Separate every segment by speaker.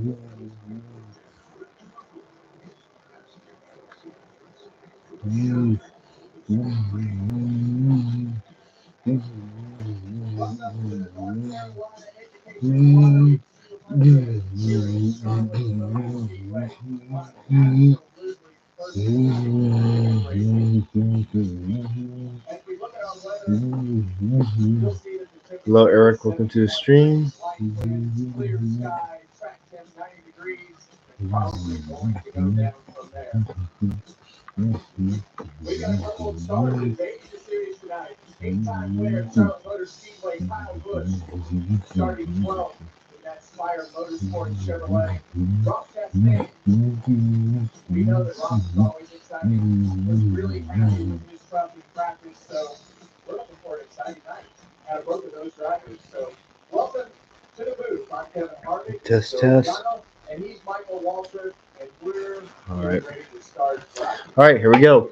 Speaker 1: Hello, Eric. Welcome to the stream. Test, test. All right. All right, here we go.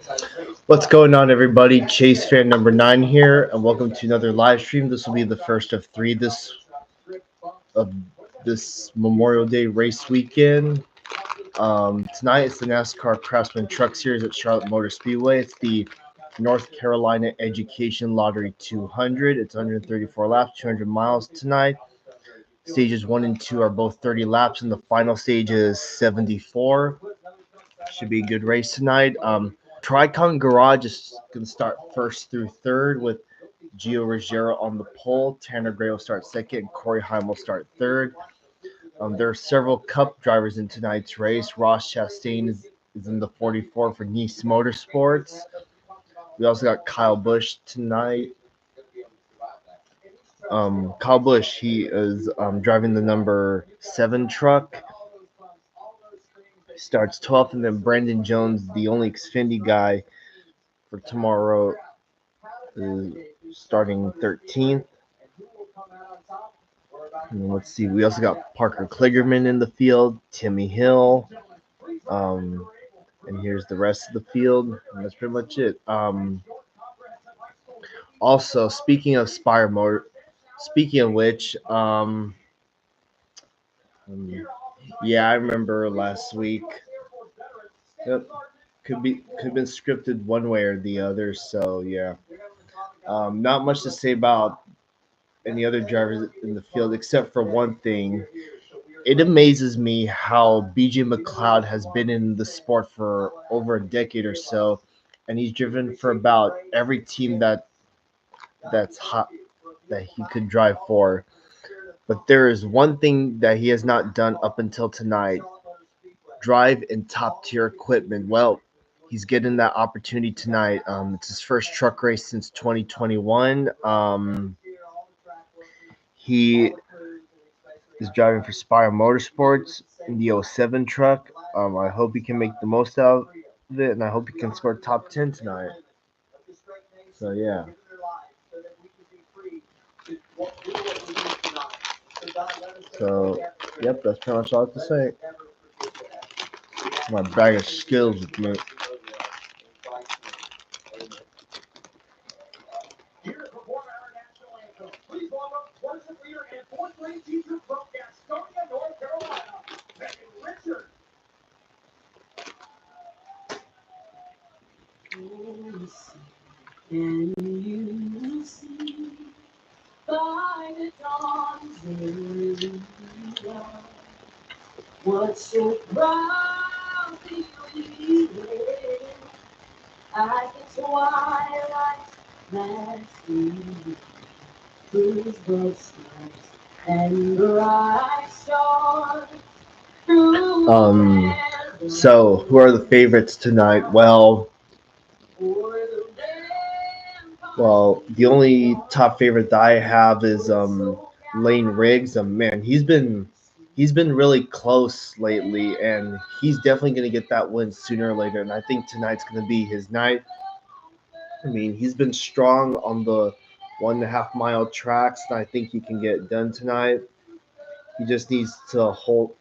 Speaker 1: What's going on, everybody? Chase fan number 9 here, and welcome to another live stream. This will be the first of 3 of this Memorial Day race weekend. Tonight it's the NASCAR Craftsman Truck Series at Charlotte Motor Speedway. It's the North Carolina Education Lottery 200. It's 134 laps, 200 miles tonight. Stages 1 and 2 are both 30 laps, and the final stage is 74. Should be a good race tonight. Tricon Garage is going to start first through third with Gio Ruggiero on the pole. Tanner Gray will start second, and Corey Heim will start third. There are several Cup drivers in tonight's race. Ross Chastain is in the 44 for Nice Motorsports. We also got Kyle Busch tonight. Kyle Busch, he is driving the number 7 truck. He starts 12th, and then Brandon Jones, the only Xfinity guy for tomorrow, is starting 13th. And let's see, we also got Parker Kligerman in the field, Timmy Hill, and here's the rest of the field, and that's pretty much it. Also, speaking of speaking of which, yeah, I remember last week. Yep, could have been scripted one way or the other. So yeah, not much to say about any other drivers in the field except for one thing. It amazes me how BJ McLeod has been in the sport for over a decade or so, and he's driven for about every team that's hot that he could drive for. But there is one thing that he has not done up until tonight: drive in top tier equipment. Well, he's getting that opportunity tonight. It's his first truck race since 2021. He is driving for Spire Motorsports in the 07 truck. I hope he can make the most out of it, and I hope he can score top 10 tonight. So, yeah. So, yep, that's pretty much all I have to say. My bag of skills with me.
Speaker 2: And you will see by the dawn's early dawn what so proudly we led at the twilight last evening, whose bright stars and bright stars through
Speaker 1: So who are the favorites tonight? Well, the only top favorite that I have is Lane Riggs. Man, he's been really close lately, and he's definitely going to get that win sooner or later. And I think tonight's going to be his night. I mean, he's been strong on the 1.5 mile tracks, and I think he can get it done tonight. He just needs to hold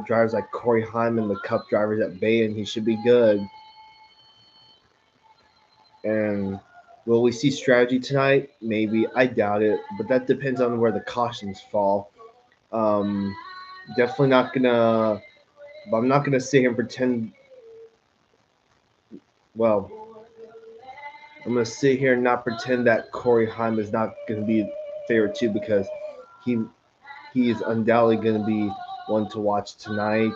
Speaker 1: drivers like Corey Heim and the Cup drivers at bay, and he should be good. And will we see strategy tonight? Maybe. I doubt it, but that depends on where the cautions fall. Definitely not gonna. But I'm not gonna sit here and pretend. Well, I'm gonna sit here and not pretend that Corey Haim is not gonna be favorite too because he he is undoubtedly gonna be one to watch tonight.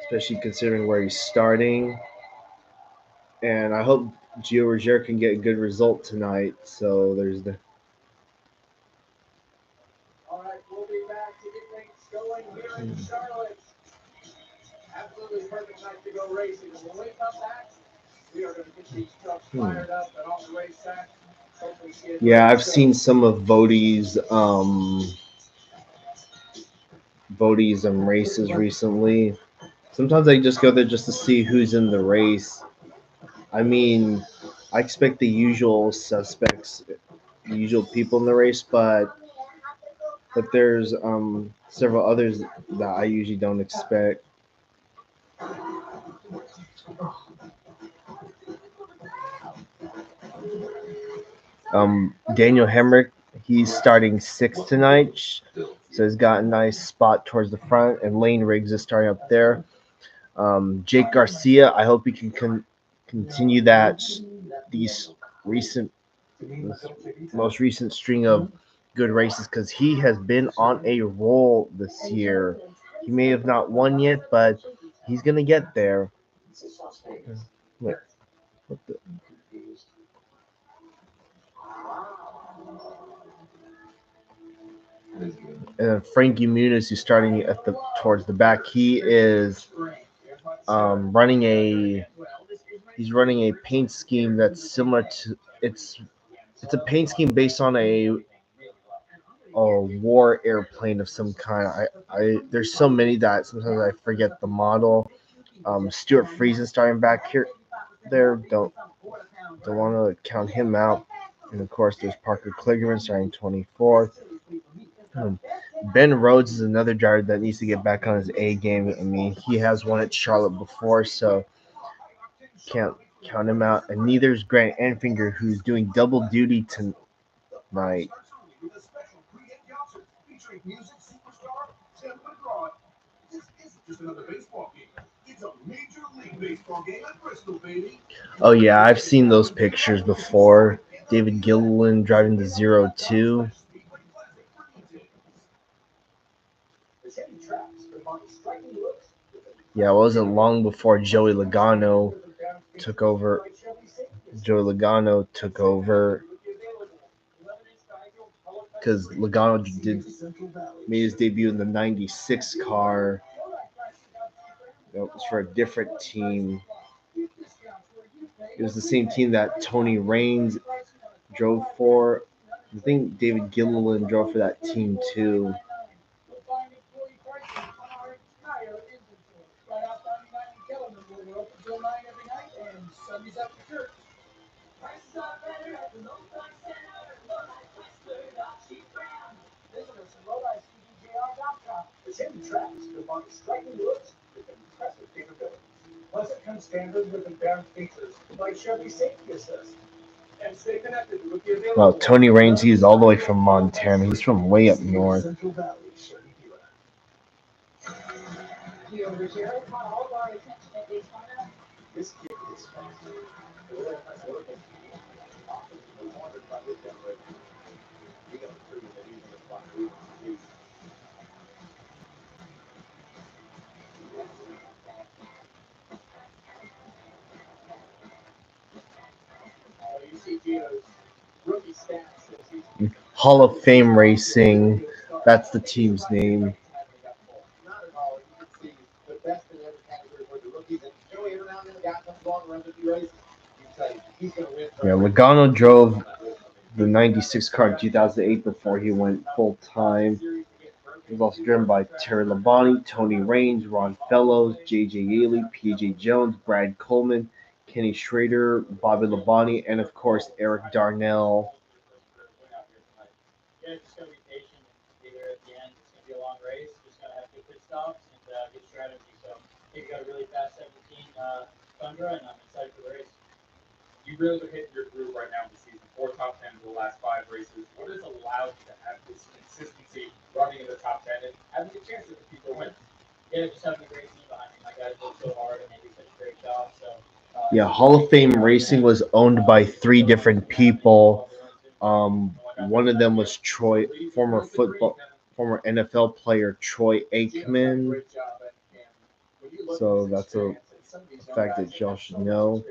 Speaker 1: Especially considering where he's starting. And I hope Gio Roger can get a good result tonight. So there's the.
Speaker 2: All right, we'll be back to get things going here in Charlotte. Absolutely perfect night to go racing. And when we come back, we are going to get these trucks fired up and on the racetrack.
Speaker 1: Yeah, I've seen some of Bodie's races recently. Sometimes I just go there just to see who's in the race. I mean, I expect the usual suspects, the usual people in the race, but there's several others that I usually don't expect. Daniel Hemrick, he's starting sixth tonight, so he's got a nice spot towards the front, and Lane Riggs is starting up there. Jake Garcia, I hope he can continue these recent, most recent string of good races because he has been on a roll this year. He may have not won yet, but he's gonna get there. Wait, what the? And Frankie Muniz, who's starting at the towards the back, he is running a paint scheme that's similar to it's a paint scheme based on a war airplane of some kind. I there's so many that sometimes I forget the model. Stuart Friesen starting back here there. Don't want to count him out. And of course, there's Parker Kligerman starting 24th. Um, Ben Rhodes is another driver that needs to get back on his A game. I mean, he has won at Charlotte before, so can't count him out. And neither is Grant Enfinger, who's doing double duty tonight. Oh yeah, I've seen those pictures before. David Gilliland driving the 02. Yeah, it wasn't long before Joey Logano took over. Joey Logano took over because Logano made his debut in the '96 car. That was for a different team. It was the same team that Tony Raines drove for. I think David Gilliland drove for that team too.
Speaker 2: Plus, it comes standard with advanced features like Chevy Safety Assist. And stay connected with the available.
Speaker 1: Well, Tony Raines, he's all the way from Montana. He's from way up north.
Speaker 2: This kid is fast. Rookie stats.
Speaker 1: Hall of Fame Racing, that's the team's name.
Speaker 2: Not at all. You can see the best in every category for the rookies. And Joey every now and then the guy comes along and runs a few races. You can tell you he's going to win.
Speaker 1: Yeah, Logano drove the '96 car in 2008 before he went full time. He was also driven by Terry Labonte, Tony Raines, Ron Fellows, J.J. Yaley, P.J. Jones, Brad Coleman, Kenny Schrader, Bobby Labonte, and of course Eric Darnell.
Speaker 3: Yeah, just gotta be patient and be there at the end. It's gonna be a long race. Just gotta have good pit stops and good strategy. So I think we got a really fast 17 Tundra, and I'm excited for the race.
Speaker 4: You really are hitting your groove right now in the season.
Speaker 2: 4 top 10s in the last 5 races. What has allowed you to have this consistency running in the top 10 and having a chance at the future wins?
Speaker 3: Yeah, just having a great team behind me. My guys work so hard and they do such a great job. So
Speaker 1: Yeah, Hall of Fame Racing was owned by 3 different people. One of them was Troy, former NFL player Troy Aikman. So that's a fact that y'all should know.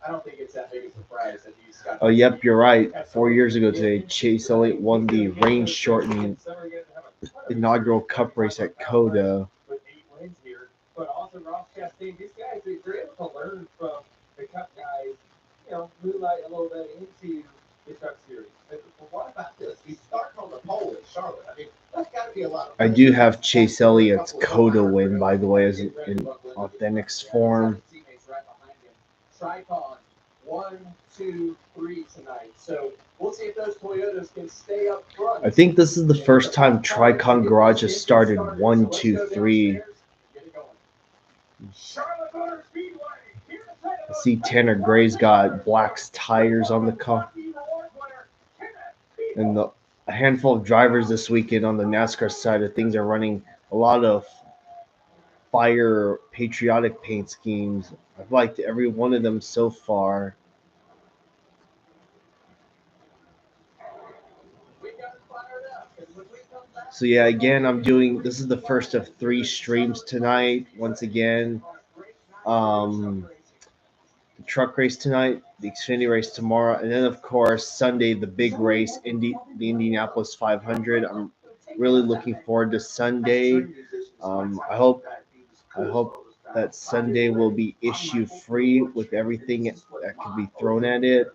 Speaker 2: I don't think it's that big a surprise that he's got.
Speaker 1: Oh, yep, you're right. 4 years ago today, Chase Elliott won the rain-shortening inaugural Cup race at Coda.
Speaker 2: With 8 wins here, but also Ross Chastain, these guys, they're able to learn from the Cup guys, moonlight a little bit into the Truck Series. But what about this? He's starting on the pole at Charlotte. I mean, that's got to be a lot of.
Speaker 1: I do have Chase Elliott's Coda win, by the way, as in Authentics form.
Speaker 2: Tricon 1, 2, 3 tonight. So we'll see if those Toyotas can stay up front.
Speaker 1: I think this is the first time Tricon Garage has started 1, 2, 3. I see Tanner Gray's got Black's tires on the car. And a handful of drivers this weekend on the NASCAR side of things are running a lot of fire patriotic paint schemes. I've liked every one of them so far. So yeah, again, this is the first of 3 streams tonight. Once again, the truck race tonight, the Xfinity race tomorrow, and then of course Sunday the big race, the Indianapolis 500. I'm really looking forward to Sunday. I hope that Sunday will be issue free with everything that can be thrown at it,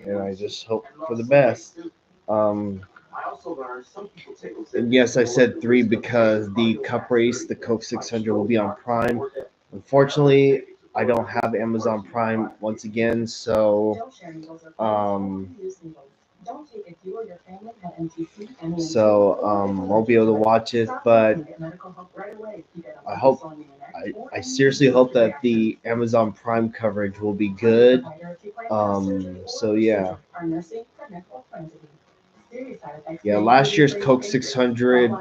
Speaker 1: and I just hope for the best. And yes, I said 3 because the Cup race, the Coke 600, will be on Prime. Unfortunately, I don't have Amazon Prime once again, so won't be able to watch it. But I seriously hope that the Amazon Prime coverage will be good. So yeah. Yeah, last year's Coke 600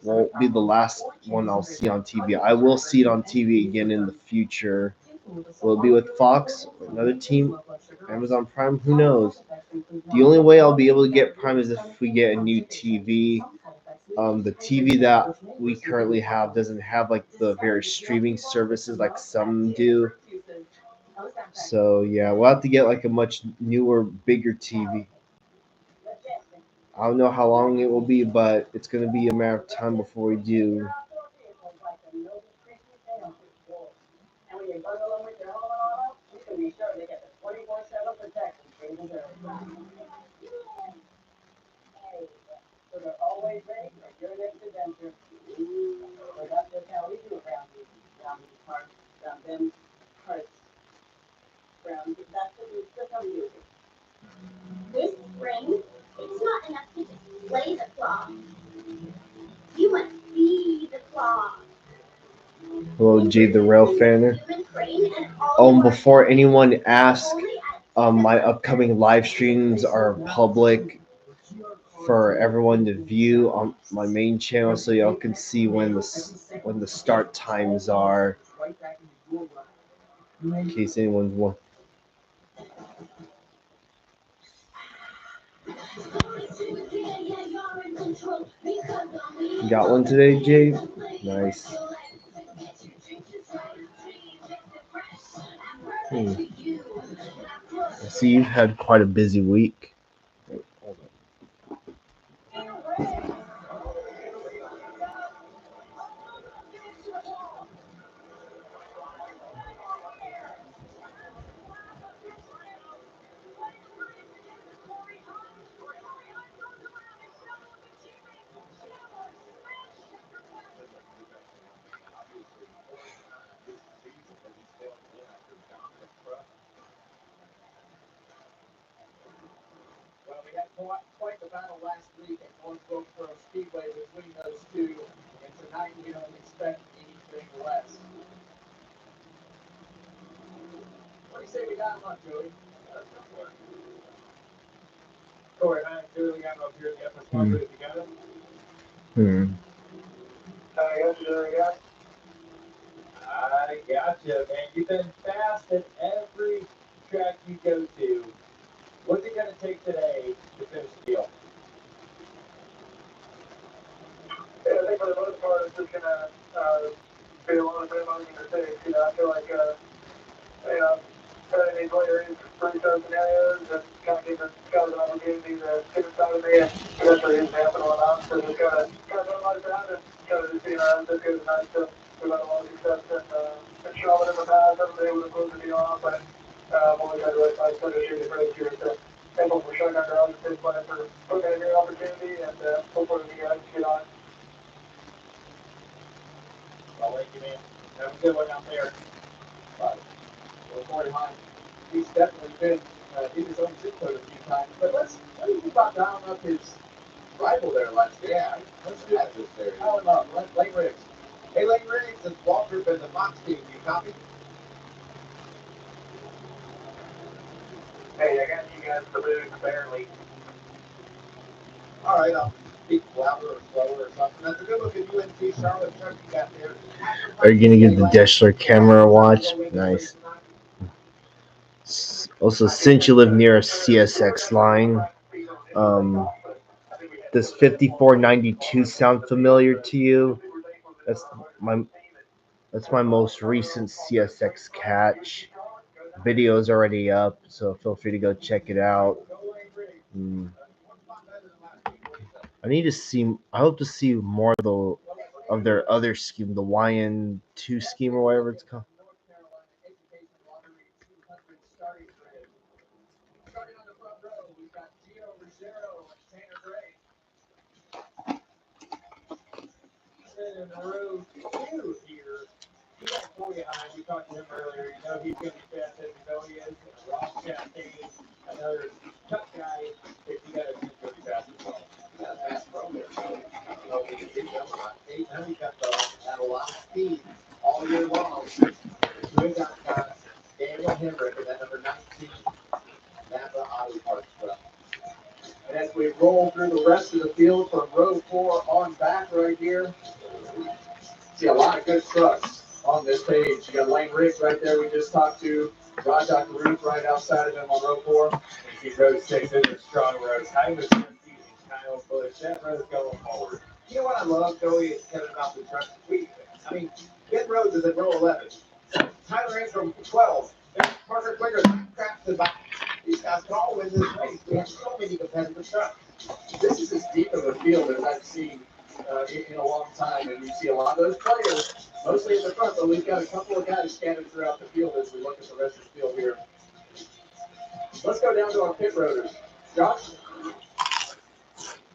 Speaker 1: won't be the last one I'll see on TV. I will see it on TV again in the future. Will it be with Fox, another team, Amazon Prime? Who knows? The only way I'll be able to get Prime is if we get a new TV. The TV that we currently have doesn't have like the various streaming services like some do. So yeah, we'll have to get like a much newer, bigger TV. I don't know how long it will be, but it's going to be a matter of time before we do.
Speaker 4: This spring, it's not enough to just play the claw. You must be the claw.
Speaker 1: Hello, Jade the Rail Fanner. Before anyone asks, my upcoming live streams are public for everyone to view on my main channel, so y'all can see when the start times are. In case anyone's wondering. You got one today, Jade? Nice. I see you've had quite a busy week. Hold on.
Speaker 2: Well, we had quite the battle last week at Northbrook Speedway between those two, and tonight we don't expect anything less. What do you say we got him up, Joey? Corey, I Joey got him up here at the FS1 booth. You got him? I got you there, yeah. I gotcha, man. You've been fast at every track you go to. What's it going to take today to finish the deal? Yeah, I think for the most part, it's just going to be a lot of minimum mistakes. You know, I feel like, trying to enjoy pretty tough scenarios and kind of give the guys an opportunity to get inside of me and eventually it's happening or not. So just kind of run my down and kind of just being around this good tonight. So we've had a lot of success in Charlotte in the past. I was able to close the deal off, but only had a really nice finish here for this year. So thankful for showing our girls and plan for looking at a great opportunity and hopefully we can get on. Well, thank you, man. Have a good one out there. Bye. Well, Corey Hine, he's definitely been in his own zip code a few times. But what do you think about dialing up his rival there last year? Yeah, let's do that just there. Call him up, Lane Riggs. Hey, Lane Riggs, it's Walter and the Fox team. You copy? Hey, I got you guys to lose barely. All right, I'll speak louder or slower or something. That's a good looking UNC Charlotte truck you got there.
Speaker 1: Are you going to give the Deschler camera a watch? Nice. Also, since you live near a CSX line, does 5492 sound familiar to you? My that's my most recent CSX catch. Video is already up, so feel free to go check it out. I hope to see more of their other scheme, the YN2 scheme or whatever it's called.
Speaker 2: Starting on the front row, we've got Gio Ruggiero and Tanner Gray. In row 2 here, you got Corey Hine. We talked to him earlier. You know he's going to be fast as you know he is. Ross Chastain, another tough guy. If you got a team to be fast as well. Yeah, fast from there. So we can see him a lot. Now we got had a lot of speed all year long. We got Daniel Hemrick at that number 19. Napa Auto Parts truck. And as we roll through the rest of the field from row 4 on back right here, see a lot of good trucks on this page. You got Lane Riggs right there we just talked to. Rajah Caruth right outside of him on row 4. You see row 6 in the strong rows. Kyle Busch. That row's going forward. You know what I love, Joey, is Kevin about the trucks. Ben Rhodes is at row 11. Tyler Ingram 12. Then Parker Quicker, Craftsman. These guys can all win this race. We have so many competitive trucks. This is as deep of a field as I've seen in a long time, and you see a lot of those players, mostly in the front, but we've got a couple of guys scattered throughout the field as we look at the rest of the field here. Let's go down to our pit roaders. Josh?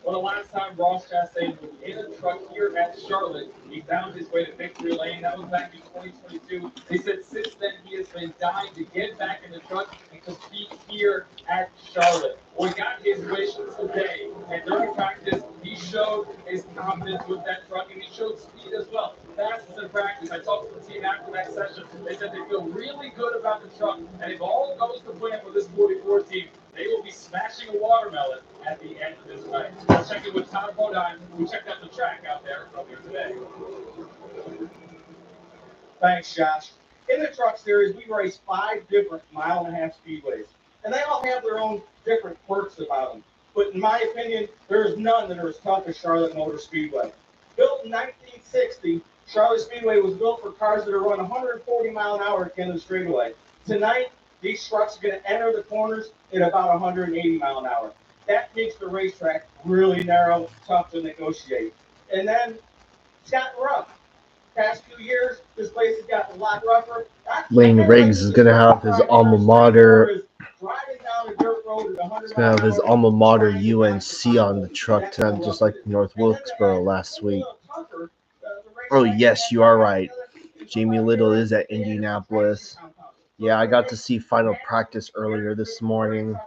Speaker 3: Well, the last time Ross Chastain was in a truck here at Charlotte, he found his way to victory lane. That was back in 2022. They said since then he has been dying to get back in the truck and compete here at Charlotte. Well, he got his wish today, and during practice, he showed his confidence with that truck, and he showed speed as well. Fastest in practice. I talked to the team after that session. They said they feel really good about the truck, and if all goes to plan for this 44 team, they will be smashing a watermelon at the end of this race. We'll check in with Tyler Bodine, who checked out the track out there earlier today.
Speaker 5: Thanks, Josh. In the truck series, we race 5 different mile-and-a-half speedways, and they all have their own different quirks about them. But in my opinion, there is none that are as tough as Charlotte Motor Speedway. Built in 1960, Charlotte Speedway was built for cars that are run 140 mile an hour at the end of the straightaway. Tonight, these trucks are going to enter the corners at about 180 mile an hour. That makes the racetrack really narrow, tough to negotiate. And then it's gotten rough. Past 2 years, this place has gotten a lot rougher.
Speaker 1: Lane Riggs is going to have his alma mater.
Speaker 5: Driving down a dirt road at 100
Speaker 1: He's going to have his alma mater UNC on the truck tonight, just like North Wilkesboro last week. Oh, yes, you are right. Jamie Little is at Indianapolis. Yeah, I got to see final practice earlier this morning.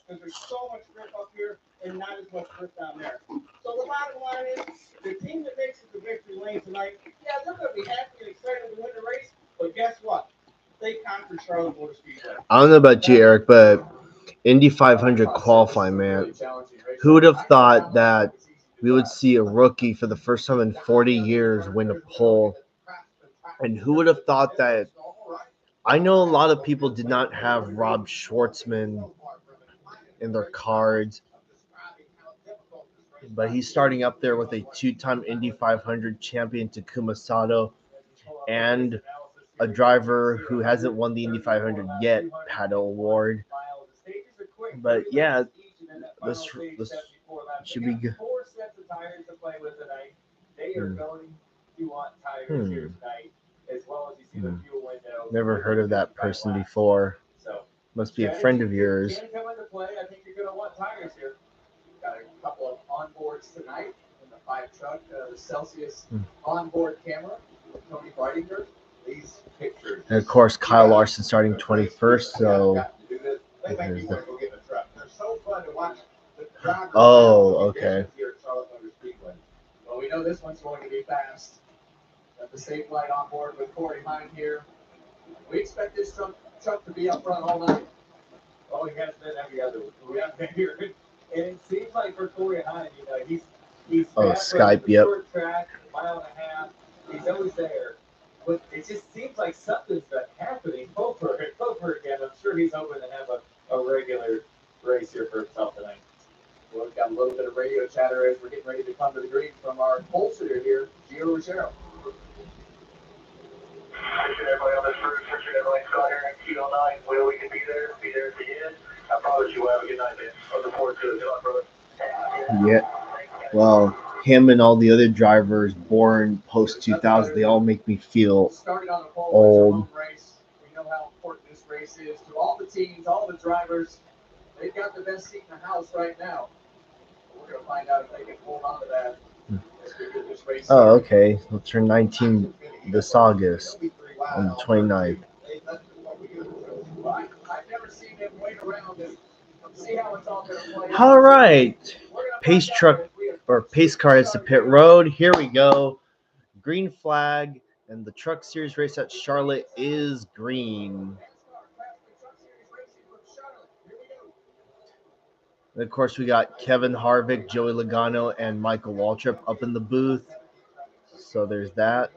Speaker 5: There's so much grip up here and not as much grip down there. So the bottom line is, the team that makes it to victory lane tonight, yeah, they're going to be happy and excited to win the race, but guess what? They conquered Charlotte Motor Speedway.
Speaker 1: I don't know about you, Eric, but Indy 500 qualifying, man. Who would have thought that we would see a rookie for the first time in 40 years win a pole? And who would have thought that? I know a lot of people did not have Rob Schwartzman in their cards, but he's starting up there with a two-time Indy 500 champion, Takuma Sato, and a driver who hasn't won the Indy 500 yet, Pato O'Ward. But yeah, this should be good.
Speaker 3: 4 sets of tires to play with tonight. They are going to want tires here tonight, as well as you see the fuel window.
Speaker 1: Never heard of that person before.
Speaker 3: So
Speaker 1: Must be a friend of yours.
Speaker 3: can come into play. I think you're going to want tires here.
Speaker 2: Got a couple of onboards tonight in the 5 truck. The Celsius onboard camera. Tony Brightinger. These pictures.
Speaker 1: And of course, Kyle Larson starting 21st. So.
Speaker 2: They make me want to go get a truck. They're so fun to watch.
Speaker 1: Oh, okay.
Speaker 2: Here at Charlotte Motor Speedway. Well, we know this one's going to be fast. Got the safe light on board with Corey Hine here. We expect this truck to be up front all night.
Speaker 3: Oh, he has been every other week. We have been here. And it seems like for Corey Hine, he's
Speaker 1: Skype, yep.
Speaker 3: Short track, mile and a half. He's always there. But it just seems like something's been happening over again. I'm sure he's hoping to have a regular race here for himself tonight.
Speaker 2: Well, we've got a little bit of radio chatter as we're getting ready to come to the green from our pole sitter here, Gio Ruggiero.
Speaker 6: Everybody on this route, Richard Everlane Scott here in Q09. Will we can be there at the end. I promise you we'll have a good night, man. I look forward to it. Good luck, brother.
Speaker 1: Yeah. Well, him and all the other drivers born post 2000, they all make me feel
Speaker 2: Started on a pole
Speaker 1: old.
Speaker 2: race. We know how important this race is to all the teams, all the drivers. They've got the best seat in the house right now. We're going to find out if they can hold on to that as we get this race.
Speaker 1: Oh, okay. We'll turn 19 this August on the 29th.
Speaker 2: I've never seen him wait around and see how it's all going to play out.
Speaker 1: All right. Pace truck or pace car is to pit road. Here we go. Green flag, and the Truck Series race at Charlotte is green. And of course, we got Kevin Harvick, Joey Logano, and Michael Waltrip up in the booth. So there's that.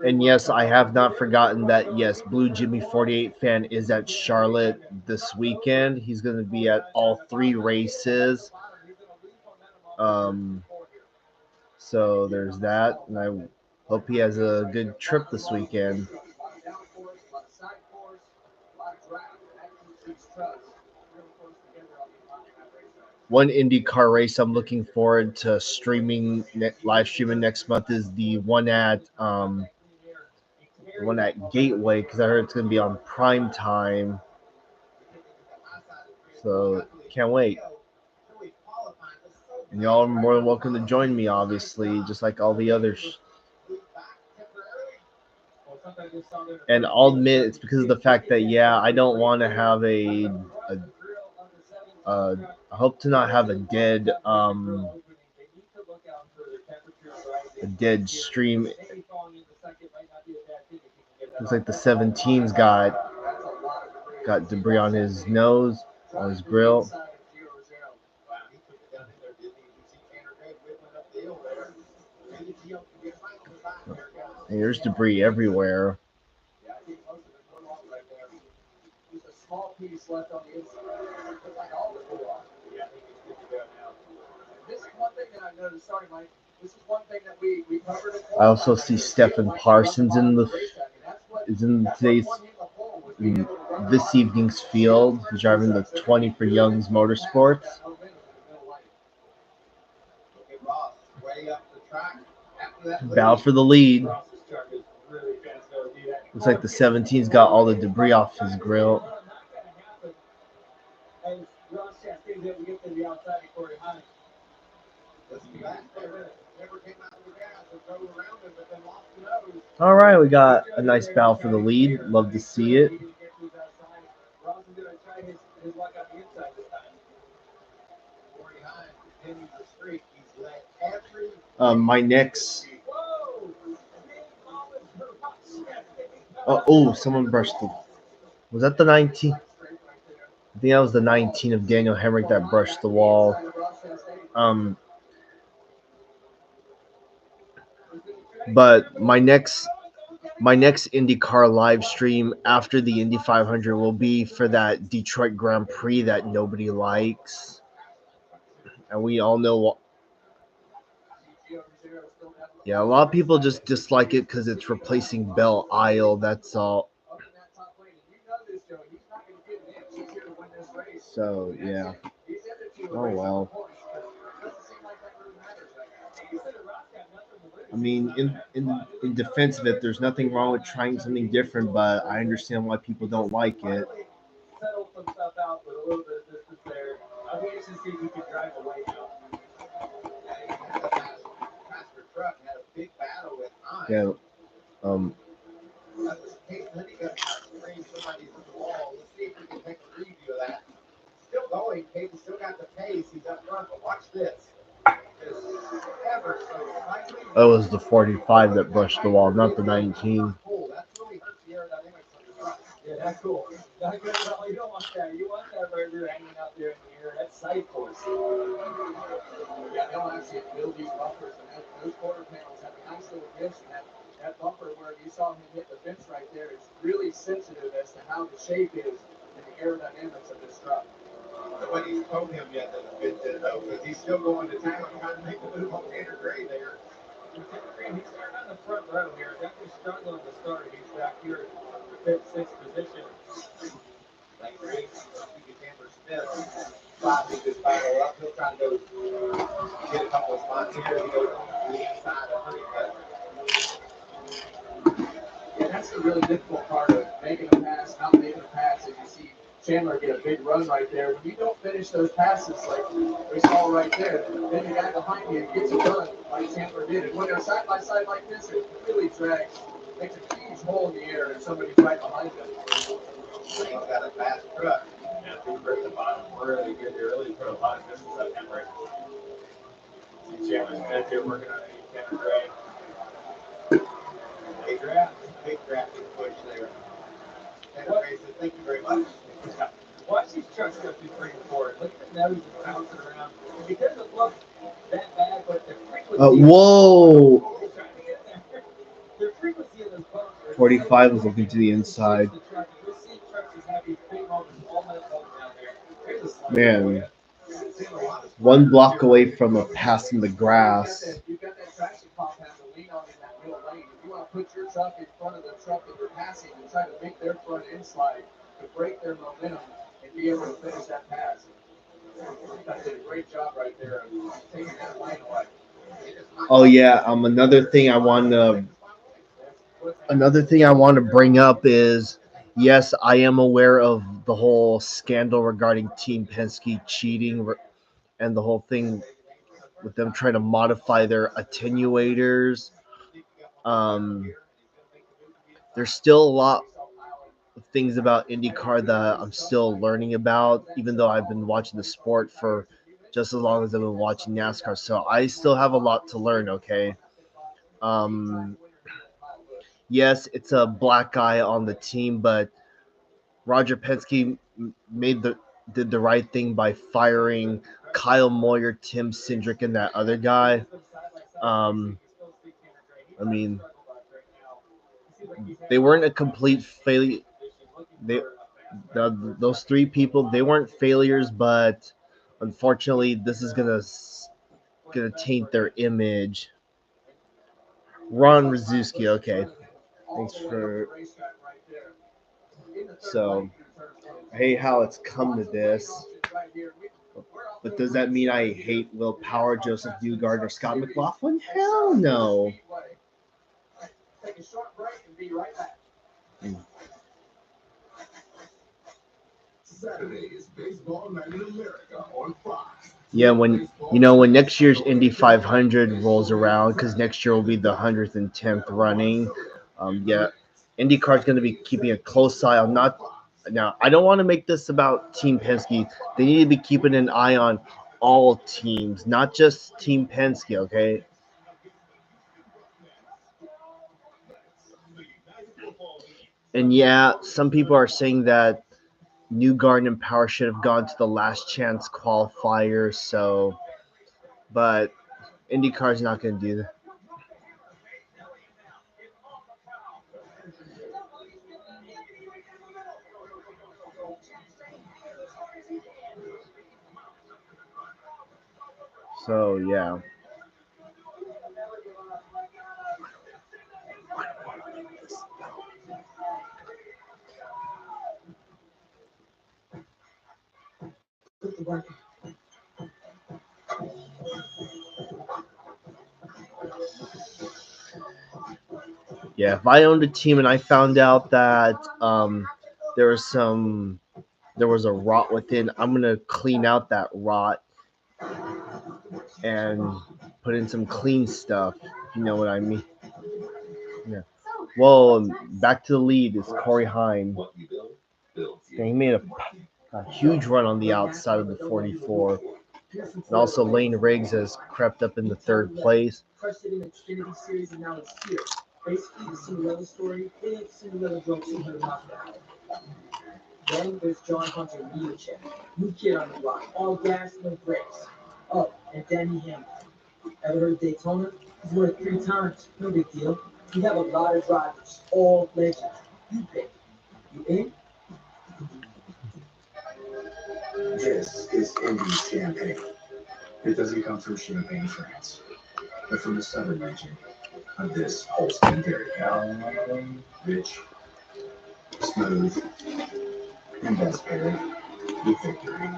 Speaker 1: And yes, I have not forgotten that, yes, Blue Jimmy 48 fan is at Charlotte this weekend. He's going to be at all 3 races. So there's that. And I hope he has a good trip this weekend. One IndyCar race I'm looking forward to live streaming next month is the one at Gateway, because I heard it's going to be on prime time. So can't wait. And y'all are more than welcome to join me, obviously, just like all the others. And I'll admit it's because of the fact that, yeah, I don't want to have I hope to not have a dead stream. Looks like the 17's got debris on his nose, on his grill. And there's debris everywhere.
Speaker 2: Small piece left on the inside. Like all the pull off. Yeah, I think it's good to go now. This is one thing that I noticed. Sorry, Mike. This is one thing that we covered.
Speaker 1: I also see Stephen Parsons in this evening's field. He's driving the 20 for Young's Motorsports. Battle for the lead. Looks like the 17's got all the debris off his grill. All right, we got a nice battle for the lead. Love to see it. My next. Oh, someone brushed the. Was that the 19? I think that was the 19 of Daniel Hemrick that brushed the wall. Um, but my next IndyCar live stream after the Indy 500 will be for that Detroit Grand Prix that nobody likes, and we all know what. Yeah, a lot of people just dislike it because it's replacing Belle Isle. That's all. So yeah. Oh well. I mean, in defense of it, there's nothing wrong with trying something different, but I understand why people don't like it.
Speaker 2: Settle some stuff out with a little bit of distance there. I'll be anxious to see if he can drive away now. Master Truck had a big battle with Hines.
Speaker 1: Yeah. Um.
Speaker 2: That was the case. Then he got screamed somebody's at the wall. Let's see if we can take a preview of that. Still going. Caden's still got the pace. He's up front, but watch this. Just ever so slightly.
Speaker 1: That was the 45 that brushed the wall, not the 19.
Speaker 2: Cool. That's really hurts the aerodynamics of the truck. Yeah, that's cool. Not good at all. You don't want that. You want that right there hanging out there in the air. That's side force. Yeah, they'll actually build these bumpers, and those quarter panels have a nice little dish. And that bumper where you saw him hit the fence right there is really sensitive as to how the shape is and the aerodynamics of this truck. Nobody's told him yet that the fence is though, because he's still going to town trying to make the move on Tanner Gray there. Tanner Gray, he's starting on the front row here. Definitely struggling to start. He's back here in the fifth, sixth position. Like Gray, Cameron Smith. Bobby just battle up. He'll try to go get a couple of spots here. He goes to the inside of hurry, but yeah, that's the really difficult part of making a pass, not making a pass. As you see Chandler get a big run right there. When you don't finish those passes like we saw right there, then the guy behind you gets it done like Chandler did. And when they're side by side like this, it really drags, makes a huge hole in the air if somebody's right behind them. He's got a fast truck. Yeah, Cooper at the bottom, really good. They really put a lot of distance up him right. See Chandler Smith here working on it. Tanner Gray. Big drafting push there. Tanner Gray said, thank you very much. Watch these trucks go through 3 and 4. Look at the nose bouncing around. Because it looks that bad, but the frequency.
Speaker 1: Whoa!
Speaker 2: They're trying to get there. The frequency of those bumpers.
Speaker 1: 45 was looking to the inside.
Speaker 2: You'll see trucks just have these big moments all night long down there. Here's a slide.
Speaker 1: Man, one block away from a pass in the grass.
Speaker 2: You've got that traction compound to lean on in that middle lane. If you want to put your truck in front of the truck that you're passing and try to make their front end slide to break their momentum and be able to finish that pass. That did a great job right there of taking that line away.
Speaker 1: Oh yeah. Another thing I want to bring up is, yes, I am aware of the whole scandal regarding Team Penske cheating and the whole thing with them trying to modify their attenuators. Um, there's still a lot of things about IndyCar that I'm still learning about, even though I've been watching the sport for just as long as I've been watching NASCAR. So I still have a lot to learn. Okay. Um, yes, it's a black guy on the team, but Roger Penske did the right thing by firing Kyle Moyer, Tim Cindric, and that other guy. Um, I mean, they weren't a complete failure. They those 3 people, they weren't failures, but unfortunately, this is gonna taint their image. Ron Rzuski, okay, thanks for. So I hate how it's come to this. But does that mean I hate Will Power, Joseph Newgarden, or Scott McLaughlin? Hell no.
Speaker 2: Take a short break and be right back.
Speaker 7: Saturdays, Baseball Night in America on Fox.
Speaker 1: Yeah, when next year's Indy 500 rolls around, because next year will be the 110th running. Yeah, IndyCar is going to be keeping a close eye on not. Now, I don't want to make this about Team Penske. They need to be keeping an eye on all teams, not just Team Penske. Okay, And yeah, some people are saying that New Garden and Power should have gone to the last chance qualifier. So, but IndyCar's not going to do that. So yeah. Yeah, if I owned a team and I found out that there was a rot within, I'm gonna clean out that rot and put in some clean stuff. If you know what I mean. Yeah. Well, back to the lead is Corey Heim. He made a huge run on the outside of the 44. And also Lane Riggs has crept up in the third place.
Speaker 2: Crushed it in Xfinity Series and now it's here. Basically, the Cinderella story if Cinderella drove 200 miles per hour. Then there's John Hunter Nemechek, new kid on the block, all gas, no brakes. Oh, and Danny Hamlin. Ever heard of Daytona? He's won it 3 times. No big deal. We have a lot of drivers, all legends. You pick. You in?
Speaker 7: This is Indy Champagne. It doesn't come from Champagne, France, but from the southern region of this Holstein dairy cow. Rich, smooth, and best paired with victory.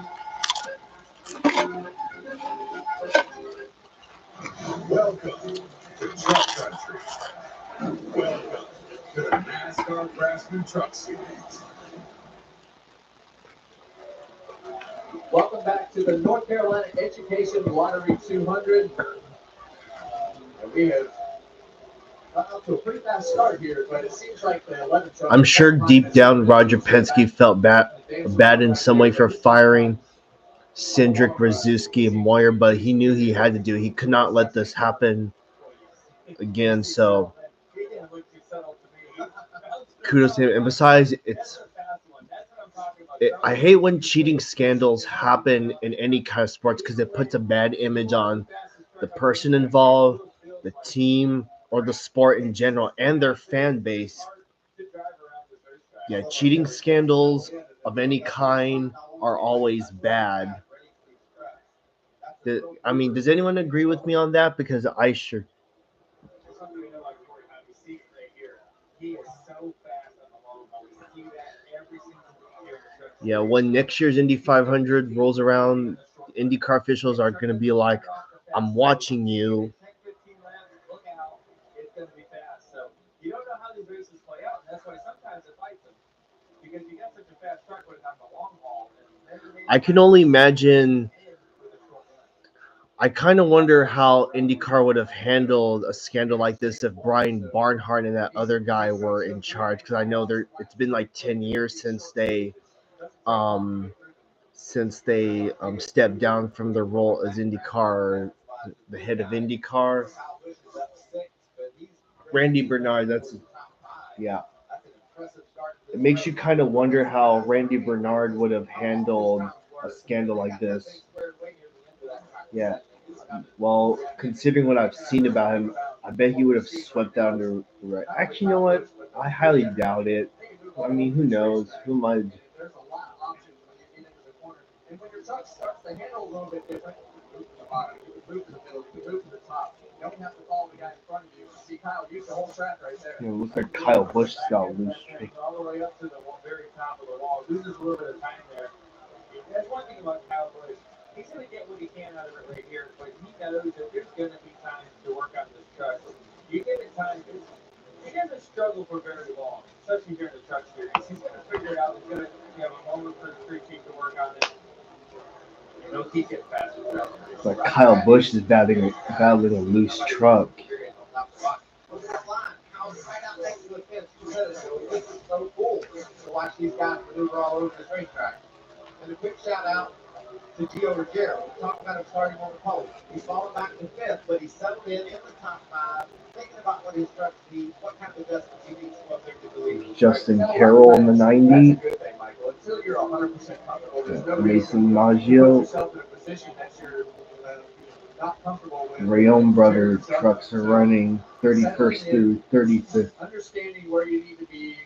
Speaker 7: Welcome to Truck Country. Welcome to the NASCAR Craftsman Truck Series.
Speaker 2: Welcome back to the North Carolina Education Lottery 200. And we have got up to a pretty fast start here, but it seems like the 11 truck.
Speaker 1: I'm sure deep down Roger Penske felt bad in some way for firing Cindric, Rzuski, and Moyer, but he knew he had to do it. He could not let this happen again. So kudos to him. And besides, I hate when cheating scandals happen in any kind of sports because it puts a bad image on the person involved, the team, or the sport in general, and their fan base. Yeah, cheating scandals of any kind are always bad. I mean, does anyone agree with me on that? Because I sure. Yeah, when next year's Indy 500 rolls around, IndyCar officials are going to be like, I'm watching you.
Speaker 2: It's going to be fast. So you don't know how these races play out, and that's why sometimes it fights them. Because you got such a fast truck when it's on the long haul.
Speaker 1: I can only imagine. I kind of wonder how IndyCar would have handled a scandal like this if Brian Barnhart and that other guy were in charge. Because I know it's been like 10 years since they stepped down from their role as IndyCar, the head of IndyCar. Randy Bernard, yeah. It makes you kind of wonder how Randy Bernard would have handled a scandal like this. Yeah. Well, considering what I've seen about him, I bet he would have swept down the right. Actually, you know what? I highly doubt it. I mean, who knows? Who might?
Speaker 2: There's a lot of options when you get into the corner. And when your truck starts to handle a little bit different, you move to the bottom, you can move to the middle, you can move to the top. You don't have to follow the guy in front of you. See Kyle use the whole track right there.
Speaker 1: It looks like Kyle Busch got loose.
Speaker 2: All the way up to the very top of the wall. Loses a little bit of time there. That's one thing about Kyle Busch. He's going to get what he can out of it right here, but he knows that there's going to be time to work on this truck. You give it time, he doesn't struggle for very long, especially during the truck series. He's going to figure it out. He's going to have a moment for the crew chief to work on it. And he'll keep getting faster.
Speaker 1: But Kyle Busch is battling a loose truck.
Speaker 2: It's so cool to watch these guys maneuver all over the racetrack. And a quick shout out to to Gio Ruggiero. We talked about him starting on the pole. He's fallen back to fifth, but he settled in the top five, thinking about what his trucks need, what kind of adjustments he needs to make to believe.
Speaker 1: Justin Carroll in the 90.
Speaker 2: That's a good thing, Michael. Until you're 100% comfortable, there's no
Speaker 1: Mason
Speaker 2: reason to
Speaker 1: Maggio.
Speaker 2: put yourself in a position that you're not comfortable with.
Speaker 1: Rayom Brothers trucks are running 31st through 35th.
Speaker 2: Understanding where you need to be,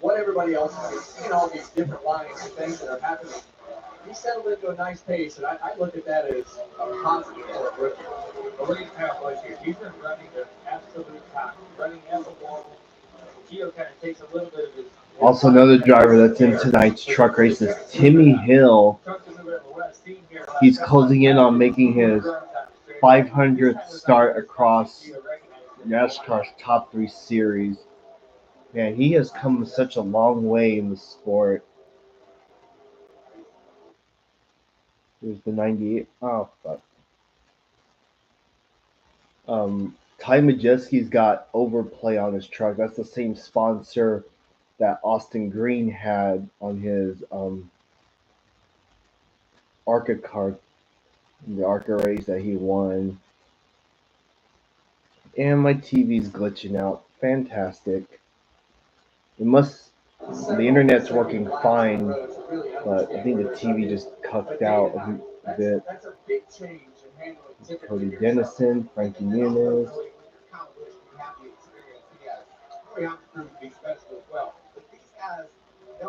Speaker 2: what everybody else is, seeing all these different lines and things that are happening. He settled into a nice pace, and I look at that as a positive for a rookie.
Speaker 3: But look at Kyle Busch here. He's been running the absolute top, running at the wall. Gio kind of takes a little bit of his.
Speaker 1: Also, another driver that's in tonight's truck race is Timmy Hill. He's closing in on making his 500th start across NASCAR's top 3 series. Man, he has come such a long way in the sport. Here's the 98. Oh, fuck. Ty Majeski's got overplay on his truck. That's the same sponsor that Austin Green had on his ARCA car, the ARCA race that he won. And my TV's glitching out. Fantastic. The internet's working fine, but I think the TV just cucked out a bit.
Speaker 2: That's a big change in handling.
Speaker 1: Cody Dennison, Frankie Muniz.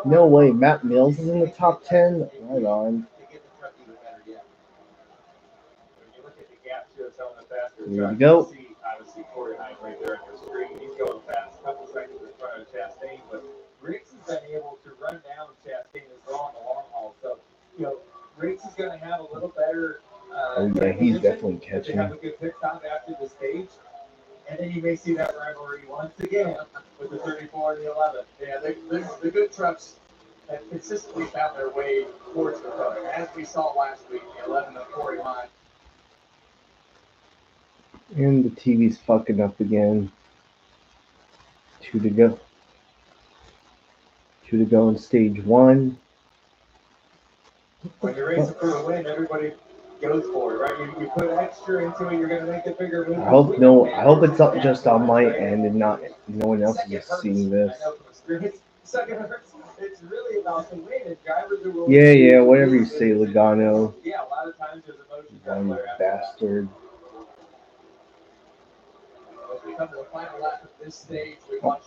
Speaker 1: No way, Matt Mills is in the top 10? Right on. Here we go.
Speaker 3: Obviously, Corey Hine right there on your screen. He's going fast, a couple seconds in front of Chastain, but Riggs has been able to run down Chastain as well on the long haul. So, Riggs is going to have a little better.
Speaker 1: He's definitely catching.
Speaker 3: Have a good pit stop after the stage, and then you may see that rivalry once again with the 34 and the 11.
Speaker 2: Yeah, the good trucks have consistently found their way towards the front, as we saw last week, the 11 of Corey Hine.
Speaker 1: And the TV's fucking up again. 2 to go. 2 to go in stage 1.
Speaker 2: When you're racing for a win, everybody goes for it, right? You put extra into it, you're going to make a bigger move.
Speaker 1: I hope it's not just on my end and not no one else is seeing this.
Speaker 2: I know from experience. Second hurts. It's really about the win. And drivers are willing
Speaker 1: Yeah, whatever you say, Logano.
Speaker 2: Yeah, a lot of times there's emotions.
Speaker 1: Dumb bastard.
Speaker 2: As we come to the final lap of this stage, we watch.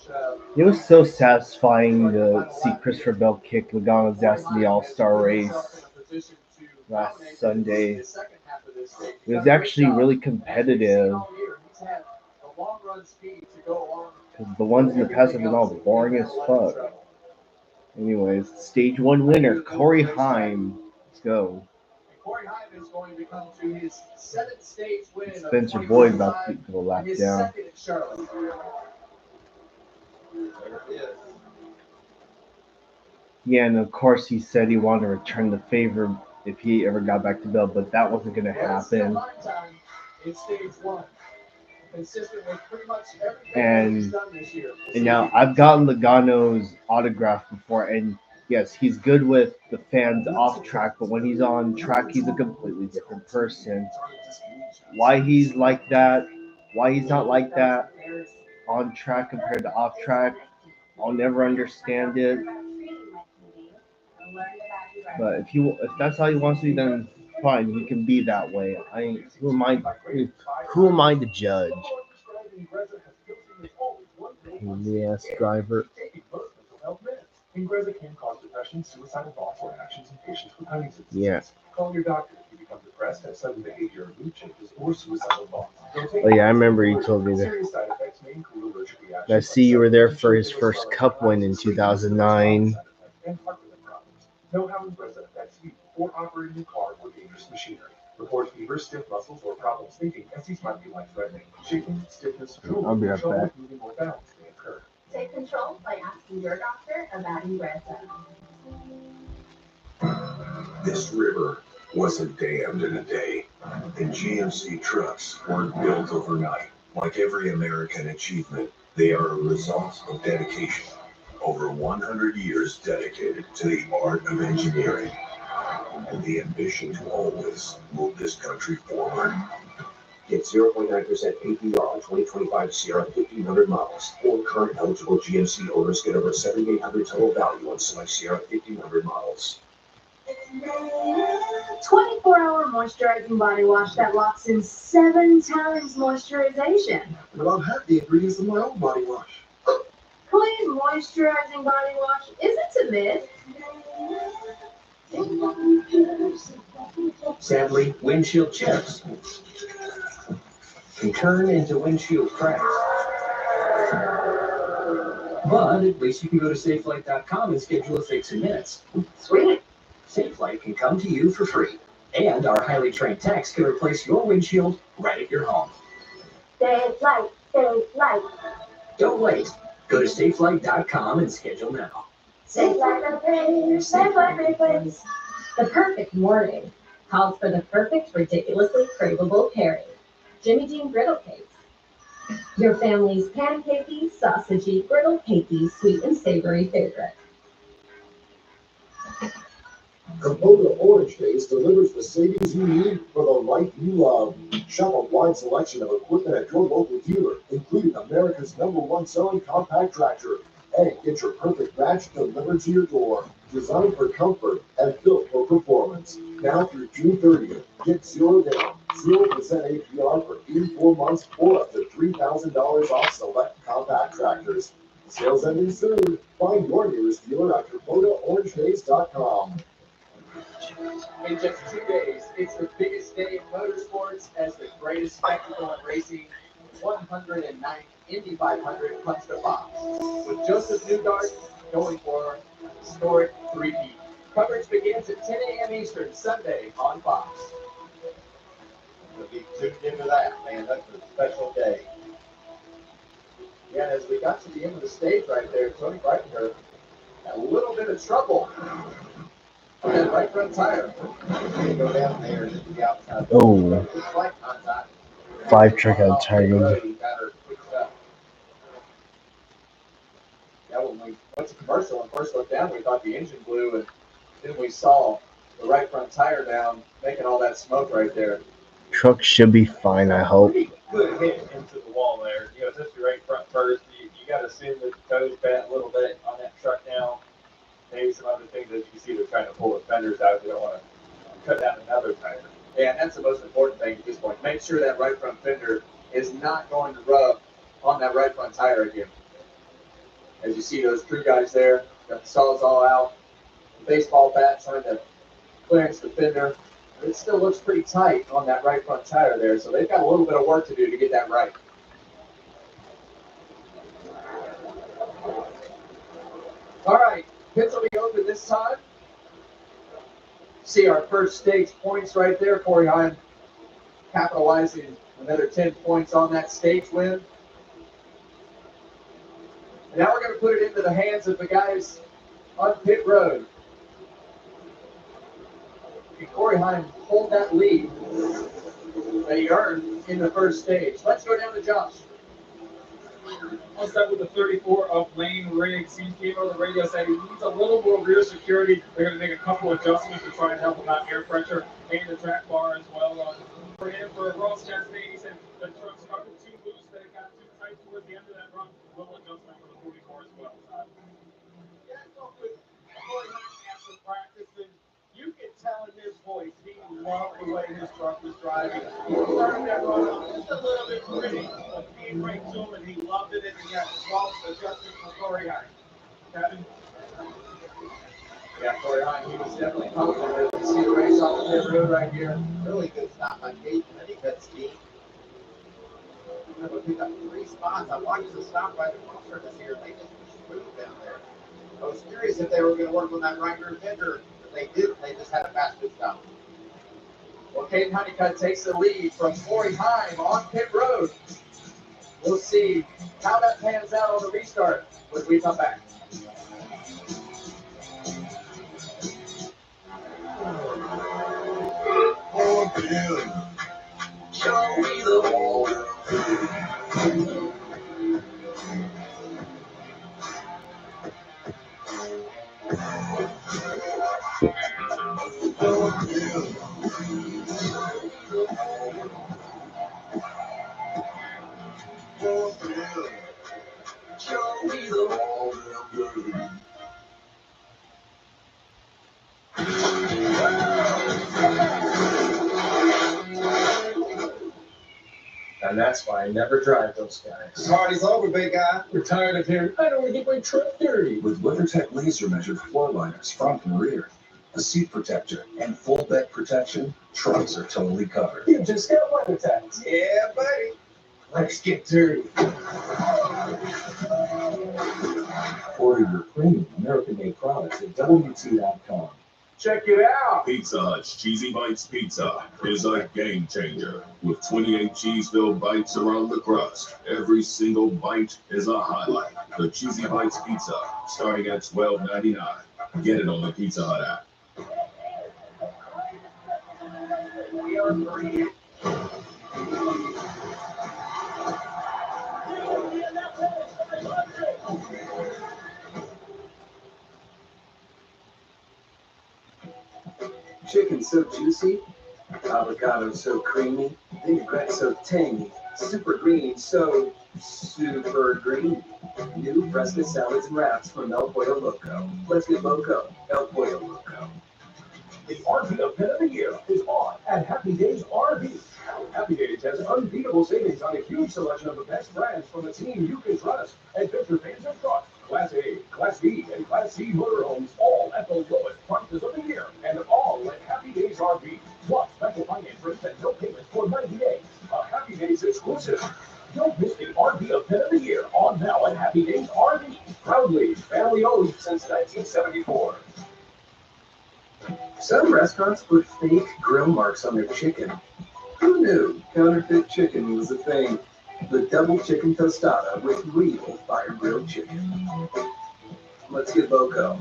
Speaker 1: It was so satisfying to see Christopher Bell kick Logano's ass in the All-Star race last Sunday. It was actually really competitive. Because the ones in the past have been all boring as fuck. Anyways, stage 1 winner, Corey Hine. Let's go.
Speaker 2: Corey Hine is going to come to his 7th stage win.
Speaker 1: Spencer Boyd about to go lap down. Yeah, and of course he said he wanted to return the favor if he ever got back to Bell, but that wasn't going to happen. And now I've gotten Logano's autograph before, and yes, he's good with the fans off track, but when he's on track, he's a completely different person. Why he's like that, why he's not like that on track compared to off track, I'll never understand it. But if that's how he wants to be, then fine, he can be that way. Who am I to judge? Yes, driver.
Speaker 7: Ingrezza can cause depression, suicidal thoughts, or actions in patients with Huntington's disease.
Speaker 1: Yeah.
Speaker 7: Call your doctor if you become depressed, have sudden behavior or mood changes, or suicidal thoughts.
Speaker 1: Oh yeah, I remember you told me that.
Speaker 7: Serious side effects may include allergic reactions.
Speaker 1: I see you were there for his first Cup win in 2009.
Speaker 7: And heart rhythm problems. Know how Ingrezza affects you before operating a car or dangerous machinery. Report fever, stiff muscles, or problems thinking, as these might be life-threatening. Shaking, stiffness, drool,
Speaker 1: I'll be right
Speaker 7: trouble
Speaker 1: back.
Speaker 7: moving or balance may occur.
Speaker 4: Take control by asking your doctor about Ingrezza.
Speaker 7: This river wasn't dammed in a day, and GMC trucks weren't built overnight. Like every American achievement, they are a result of dedication. Over 100 years dedicated to the art of engineering. and the ambition to always move this country forward. Get 0.9% APR on 2025 Sierra 1500 models, or current eligible GMC owners get over $7,800 total value on select Sierra 1500 models.
Speaker 4: 24-hour moisturizing body wash that locks in 7 times moisturization.
Speaker 7: But I've had the ingredients in my own body wash.
Speaker 4: Clean moisturizing body wash isn't a myth.
Speaker 8: Sadly, windshield chips can turn into windshield cracks. But at least you can go to SafeLight.com and schedule a fix in minutes.
Speaker 4: Sweet.
Speaker 8: SafeLight can come to you for free. And our highly trained techs can replace your windshield right at your home.
Speaker 4: Save light, save light.
Speaker 8: Don't wait. Go to SafeLight.com and schedule now.
Speaker 4: Save light repair, save light replace. The perfect morning calls for the perfect, ridiculously craveable pairing. Jimmy Dean griddle cakes. Your family's pancakey, sausagey, griddle cakey, sweet and savory favorite.
Speaker 7: Kubota Orange Days delivers the savings you need for the life you love. Shop a wide selection of equipment at your local dealer, including America's #1 selling compact tractor. And get your perfect match delivered to your door. Designed for comfort and built for performance. Now through June 30th, get 0 down, 0% APR for 84 months or up to $3,000 off select compact tractors. Sales ending soon. Find your nearest dealer at KubotaOrangeDays.com.
Speaker 2: In just 2 days, it's the biggest day in motorsports as the greatest spectacle in racing. 109th Indy 500 comes to Fox, with Joseph Newgarden going for historic 3-peat. Coverage begins at 10 a.m. Eastern Sunday on Fox.
Speaker 5: We'll be tuned into that, man. That's a special day.
Speaker 2: Yeah, as we got to the end of the stage right there, Tony Breitner had a little bit of trouble on that right front tire.
Speaker 5: They go down there to the outside.
Speaker 1: Oh,
Speaker 5: Flight contact.
Speaker 1: 5 trick out timing.
Speaker 5: Got her fixed up.
Speaker 2: Yeah, when we went to commercial and first looked down, we thought the engine blew, and then we saw the right front tire down, making all that smoke right there.
Speaker 1: Truck should be fine, I hope.
Speaker 3: Pretty good hit into the wall there. You know, it's just your right front first. You got to assume that the toes bent a little bit on that truck now. Maybe some other things that you see they're trying to pull the fenders out. They don't want to cut down another tire.
Speaker 2: Yeah, and that's the most important thing at this point. Make sure that right front fender is not going to rub on that right front tire again. As you see those crew guys there, got the saws all out, baseball bat trying to clearance the fender. It still looks pretty tight on that right front tire there, so they've got a little bit of work to do to get that right. All right, pits will be open this time. See our first stage points right there. Corey Heim capitalizing another 10 points on that stage win. And now we're going to put it into the hands of the guys on pit road. Can Corey Heim hold that lead that he earned in the first stage? Let's go down to Josh.
Speaker 3: I'll start with the 34 of Lane Riggs. He came over the radio, said he needs a little more rear security. They're going to make a couple adjustments to try and help him out air pressure and the track bar as well. For him, for Ross Chastain, he said the truck started too loose, that it got too tight towards the end of that run. A little adjustment for the 44 as well.
Speaker 2: Yeah, I talked with Corey Heim after practice, and you could tell in his voice he loved the way his truck was driving. He started that run off just a little bit gritty, but being right to him, and he loved it, and he had 12 adjustments for Corey Heim. Kevin? Yeah, Corey Heim, he was definitely pumped with it. You see the race off the pit road right here.
Speaker 5: Really good stop by Kate. I think that's Steve. We picked up 3 spots. I watched the stop by the crosser this year. They just moved down there. I was curious if they were going to work on that right rear fender, but they didn't. They just had a fast pit stop.
Speaker 2: Well, Caden Honeycutt takes the lead from Corey Heim on pit road. We'll see how that pans out on the restart when we come back.
Speaker 6: Show me the water.
Speaker 8: And that's why I never drive those guys.
Speaker 5: Party's over, big guy.
Speaker 8: We're tired of hearing, I don't want to get my truck dirty.
Speaker 7: With WeatherTech laser measured floor liners front and rear, a seat protector, and full deck protection, trucks are totally covered.
Speaker 8: You just got WeatherTech.
Speaker 5: Yeah, buddy.
Speaker 8: Let's get dirty.
Speaker 7: Order your premium American-made products at WT.com.
Speaker 8: Check it out.
Speaker 9: Pizza Hut's Cheesy Bites Pizza is a game changer. With 28 cheese-filled bites around the crust, every single bite is a highlight. The Cheesy Bites Pizza, starting at $12.99. Get it on the Pizza Hut app.
Speaker 8: Chicken so juicy, avocado so creamy, vinaigrette so tangy, super green so super green. New fresca salads and wraps from El Pollo Loco. Let's get loco. El Pollo Loco.
Speaker 10: The RV event of the year is on at Happy Days RV. Happy Days has unbeatable savings on a huge selection of the best brands from a team you can trust. Adventure fans of trucks, Class A, Class B, and Class C motorhomes, all at the lowest prices of the year, and all at Happy Days RV. Plus special financing and no payments for 90 days. A Happy Days exclusive. Don't miss the RV event of the year on now at Happy Days RV. Proudly family owned since 1974.
Speaker 8: Some restaurants put fake grill marks on their chicken. Who knew counterfeit chicken was a thing? The double chicken tostada with real fire grilled chicken. Let's get loco.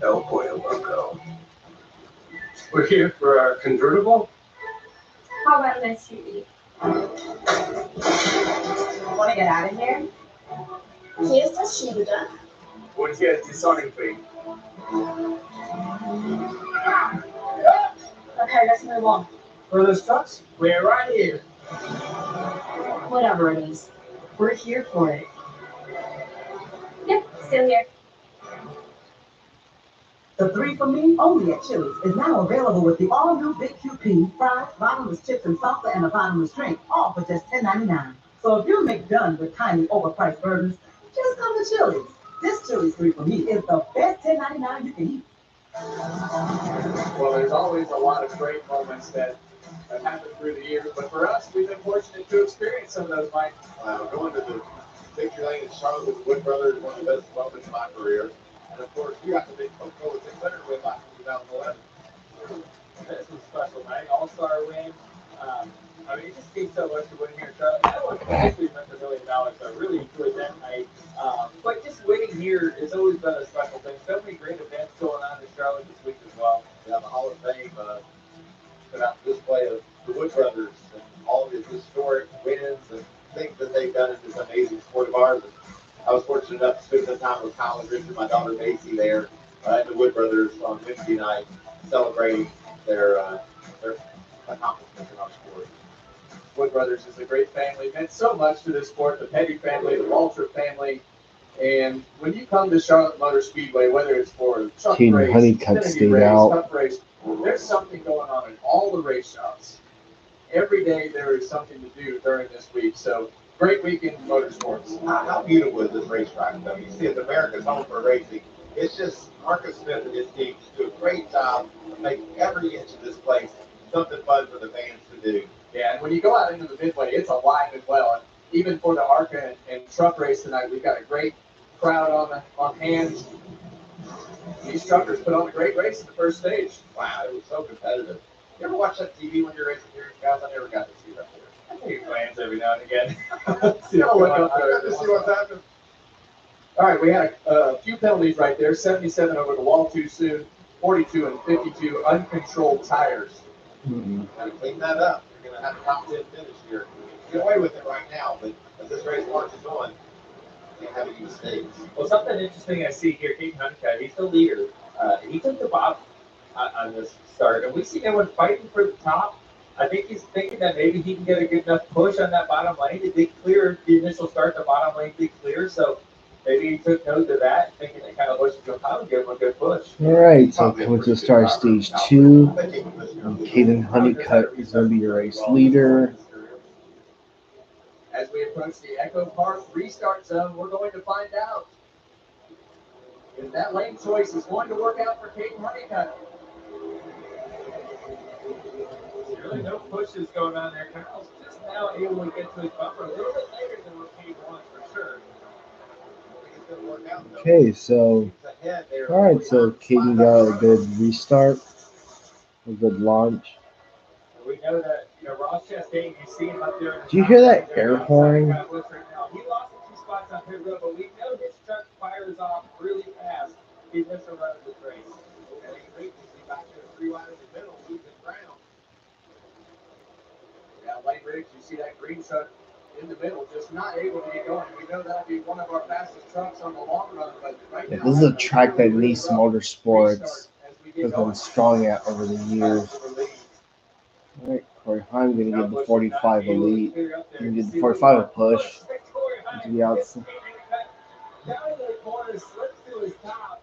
Speaker 8: El Pollo Loco. We're here for our convertible.
Speaker 4: How about an SUV? Want to get out of here? Here's the Shibuda.
Speaker 8: Und jetzt die Sonnenfee.
Speaker 4: Okay, let's move on.
Speaker 8: For those trucks, we're right here.
Speaker 4: Whatever it is, we're here for it. Yep, still here.
Speaker 11: The 3 for Me only at Chili's is now available with the all-new Big QP, fries, bottomless chips and salsa, and a bottomless drink, all for just $10.99. So if you're McDone with tiny overpriced burgers, just come to Chili's. This Chili's 3 for Me is the best $10.99 you can eat.
Speaker 3: Well, there's always a lot of great moments that have happened through the years, but for us, we've been fortunate to experience some of those, Mike.
Speaker 12: Going to the victory lane in Charlotte with the Wood Brothers, one of the best moments of my career. And of course, we got the big Coca-Cola 600 win back in 2011.
Speaker 3: This was special, Mike. All-star win. I mean, it just means so much to win here in Charlotte. I don't particularly meant $1 million, so I really enjoyed that night. But just winning here has always been a special thing. So many great events going on in Charlotte this week as well.
Speaker 12: Yeah, the Hall of Fame put out display of the Wood Brothers and all of his historic wins and things that they've done in this amazing sport of ours. And I was fortunate enough to spend some time with Kyle and Richard, my daughter Macy, there and the Wood Brothers on Wednesday night, celebrating their accomplishments in our sport.
Speaker 3: Wood Brothers is a great family. Meant so much to this sport. The Petty family, the Waltrip family. And when you come to Charlotte Motor Speedway, whether it's for a truck
Speaker 1: Teen
Speaker 3: race,
Speaker 1: Honeycutt
Speaker 3: Xfinity
Speaker 1: stayed
Speaker 3: race,
Speaker 1: out.
Speaker 3: cup race, there's something going on in all the race shops. Every day there is something to do during this week. So great weekend in motorsports.
Speaker 12: How beautiful is this racetrack, though? You see, it's America's home for racing. It's just Marcus Smith and his team just do a great job of making every inch of this place something fun for the fans to do.
Speaker 3: Yeah, and when you go out into the midway, it's alive and well. And even for the ARCA and truck race tonight, we've got a great crowd on hand. These truckers put on a great race in the first stage.
Speaker 12: Wow, it was so competitive. You ever watch that TV when you're racing here, guys? I never got to see that there.
Speaker 3: I take glance every now and again.
Speaker 12: I got to see what's happening.
Speaker 3: All right, we had a few penalties right there. 77 over the wall too soon. 42 and 52 uncontrolled tires.
Speaker 12: Got to clean that up. You're going to have a top 10 finish here. Get away with it right now, but as this race marches on, can't have any mistakes.
Speaker 3: Well, something interesting I see here, Caden Honeycutt, he's the leader. He took the bottom on this start, and we see everyone fighting for the top. I think he's thinking that maybe he can get a good enough push on that bottom lane. It did clear the initial start, the bottom lane did clear, so maybe he took note of that, thinking that kind of pushed him out and give him a good push.
Speaker 1: All right, so coming to the start of stage 2, Caden Honeycutt is going to be your race leader.
Speaker 2: As we approach the Echo Park restart zone, we're going to find out if that lane choice is going to work out for Caden Honeycutt.
Speaker 3: Really no pushes going on there. Kyle's just now able to get to his bumper a little bit later than what Cade wants for sure.
Speaker 1: Okay, so, all right, so Caden got a good restart, a good launch.
Speaker 3: We know that, Ross Chastain, you see him up there.
Speaker 1: Do you hear that air horn?
Speaker 3: He lost a few spots on pit road, but we know his truck fires off really fast. He missed a run of this race.
Speaker 12: And he's great to see back there 3 wide in the middle, losing ground.
Speaker 2: Yeah, Lane Riggs, you see that green truck in the middle, just not able to get going. We know that'll be one of our fastest trucks on the long run, but right now,
Speaker 1: This is a track that Nice Motorsports has been strong at over the years. All right, Corey Heim going to give the 45 a lead. Going to give the 45 a push to the outside.
Speaker 3: Down to the corner, slips to his top.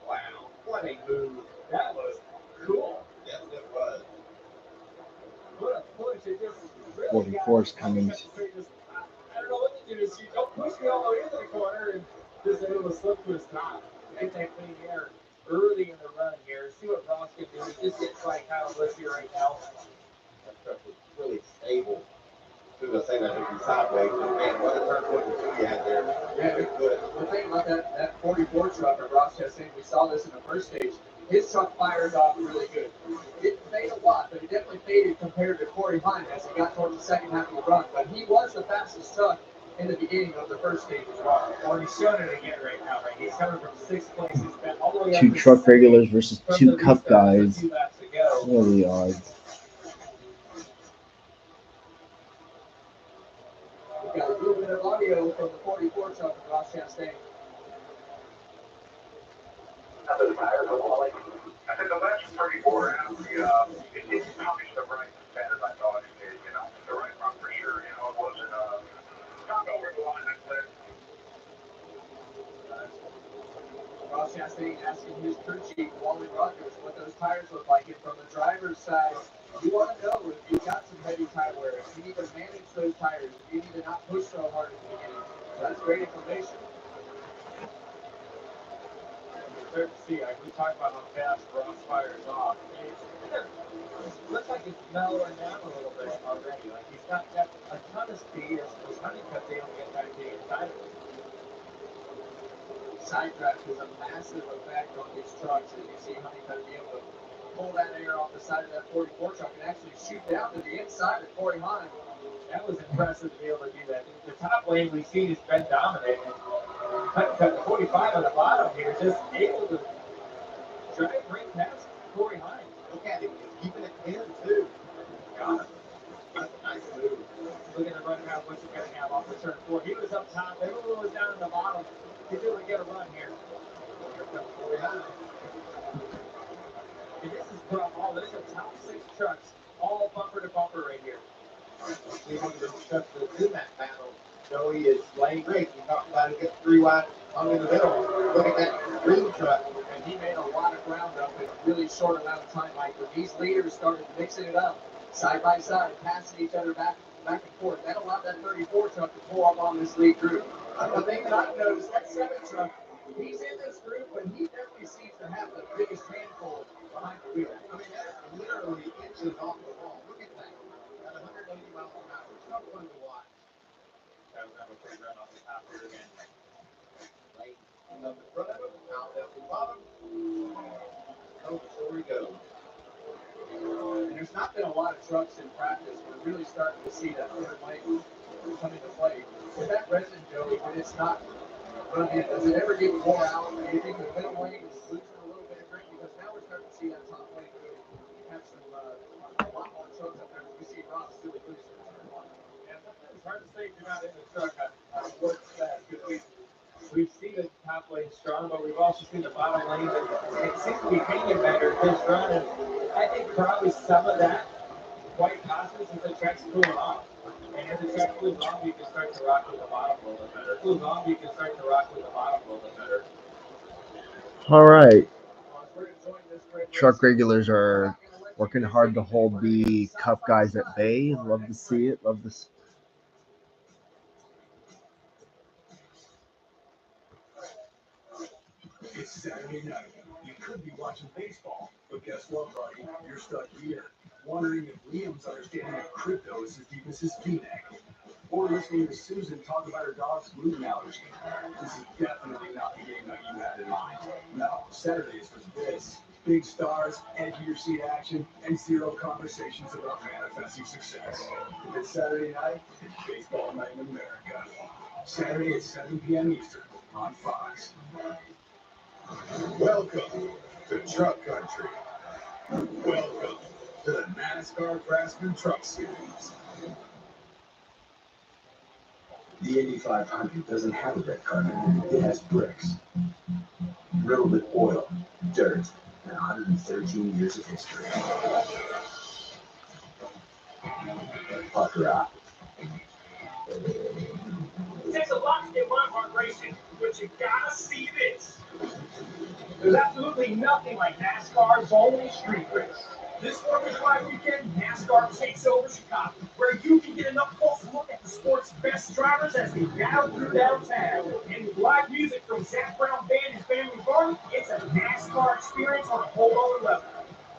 Speaker 3: Wow, what a move. That was cool.
Speaker 12: Yes, it was.
Speaker 3: What a push. It just really
Speaker 1: 44 is coming.
Speaker 3: I don't know what to do. You don't push me all the way into the corner and just able to slip to his top. Get that clean air early in the run here. See what Ross can do. He just gets by Kyle Bliss here right now.
Speaker 12: That truck was really stable. As soon as I say that, it'd be sideways. But man, what a turn 22 you had there.
Speaker 2: Yeah,
Speaker 12: Very good.
Speaker 2: the thing about that 44 truck of Ross Chastain, we saw this in the first stage. His truck fires off really good. It didn't fade a lot, but it definitely faded compared to Corey Heim as he got towards the second half of the run. But he was the fastest truck in the beginning of the first stage as well.
Speaker 3: Well, he's showing it again right now, right? He's coming from 6th place. He's been all the way up
Speaker 1: 2
Speaker 3: to
Speaker 1: truck
Speaker 3: second
Speaker 1: regulars versus
Speaker 3: from
Speaker 1: 2
Speaker 3: the
Speaker 1: cup
Speaker 3: restart. There's
Speaker 1: guys.
Speaker 3: a few laps to go.
Speaker 1: Really odd.
Speaker 2: We've got a little bit of audio from the 44 truck of Ross Chastain.
Speaker 6: I think the last 34 out, it didn't punish the right as bad as I thought it did, The right run for sure, it wasn't, not over the line, I said.
Speaker 2: Ross Chastain asking his crew chief, Wally Rogers, what those tires look like. And from the driver's side, you want to know if you've got some heavy tire wear. You need to manage those tires. You need to not push so hard at the beginning. So that's great information.
Speaker 3: Start to see, like we talked about how fast Ross fires off. It looks like it's mellowing down a little bit already. Like he's not got a ton of speed as Honeycutt able to get back to the inside of it.
Speaker 2: Side draft is a massive effect on these trucks. As you see Honeycutt be able to pull that air off the side of that 44 truck and actually shoot down to the inside of Corey Heim.
Speaker 3: That was impressive to be able to do that. The top lane we've seen has been dominating. Honeycutt 45 on the bottom here, just able to drive right past Corey Heim.
Speaker 12: Look at him. He's keeping it in, too.
Speaker 3: Got him.
Speaker 12: That's a nice move.
Speaker 3: Look at the run around, what's he going to have off the turn 4. He was up top, everyone was down in the bottom. He's able to get a run here.
Speaker 12: Here comes Corey Heim.
Speaker 3: And this is put up all, there's a top 6 trucks, all bumper to bumper right here.
Speaker 12: All right, let's see one of the trucks that's in that battle. Joey is Lane Riggs. We talked about it, gets 3 wide, hung in the middle. Look at that green truck.
Speaker 2: And he made a lot of ground up in a really short amount of time, Mike. When these leaders started mixing it up, side by side, passing each other back and forth, that allowed that 34 truck to pull up on this lead group. The thing that I've noticed, that 7 truck, he's in this group, but he definitely seems to have the biggest handful behind the wheel.
Speaker 12: I mean, that's literally inches off the wall. Look at that. At 180 miles an hour. It's not fun to watch.
Speaker 3: That was a quick run off the top here again.
Speaker 12: Lane up in front of him, out at the bottom. Oh, the story goes.
Speaker 2: And there's not been a lot of trucks in practice. We're really starting to see that third lane come into play. With that resin, Joey, when it's not running, does it ever get wore out? Do you think the middle lane is losing a little bit of grip? Because now we're starting to see that top lane really have some a lot more trucks up there. We see Ross really losing turn 1.
Speaker 3: Yeah, sometimes it's hard to say if you're not in the truck on what's fast. Because
Speaker 2: playing strong, but we've also seen the bottom lane that it seems to be hanging better this run, and I think probably some of that quite possibly since the track's cooling off. And as the track cools off, you can start to rock with the bottom a little bit better. Cools off, you can start to rock with the bottom a little bit better.
Speaker 1: All right. Truck regulars are working hard to hold the Cup guys at bay. Love to see it. Love to see.
Speaker 10: It's Saturday night. You could be watching baseball, but guess what, buddy? You're stuck here, wondering if Liam's understanding of crypto is as deep as his V-neck. Or listening to Susan talk about her dog's gluten allergy. This is definitely not the game night you had in mind. No, Saturday is for this. Big stars, edge of your seat action, and zero conversations about manifesting success. If it's Saturday night, it's baseball night in America. Saturday at 7 p.m. Eastern on Fox.
Speaker 9: Welcome to Truck Country. Welcome to the NASCAR Craftsman Truck Series.
Speaker 7: The Indy 500 doesn't have a red carpet. It has bricks. Riddled with oil, dirt, and 113 years of history. Pucker up.
Speaker 10: It takes a lot to get Monarch racing, but you gotta see this. There's absolutely nothing like NASCAR's only street race. This 4th of July weekend, NASCAR takes over Chicago, where you can get an up-close look at the sport's best drivers as they battle through downtown. And with live music from Zach Brown Band and Family Farm, it's a NASCAR experience on a whole other level.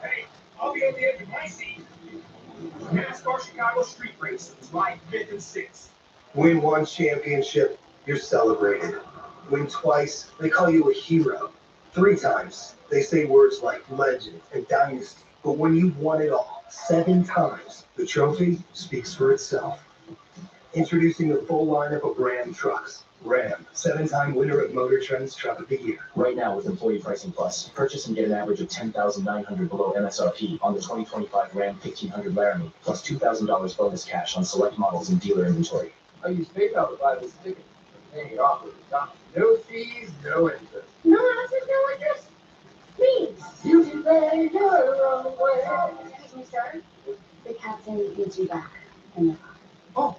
Speaker 10: Hey, I'll be on the edge of my seat. NASCAR Chicago Street Race, July 5th and 6th.
Speaker 8: Win one championship, you're celebrated. Win twice, they call you a hero. 3 times, they say words like legend and dynasty. But when you've won it all 7 times, the trophy speaks for itself. Introducing the full lineup of Ram trucks. Ram, 7-time winner of Motor Trend's Truck of the Year.
Speaker 13: Right now with Employee Pricing Plus, purchase and get an average of $10,900 below MSRP on the 2025 Ram 1500 Laramie, plus $2,000 bonus cash on select models in dealer inventory.
Speaker 12: I use PayPal to buy this ticket. Paying it off with the top. No fees, no interest.
Speaker 4: No answer, no interest. Please, you can play your own way. Excuse me, sir. The captain needs you back in the car.
Speaker 12: Oh,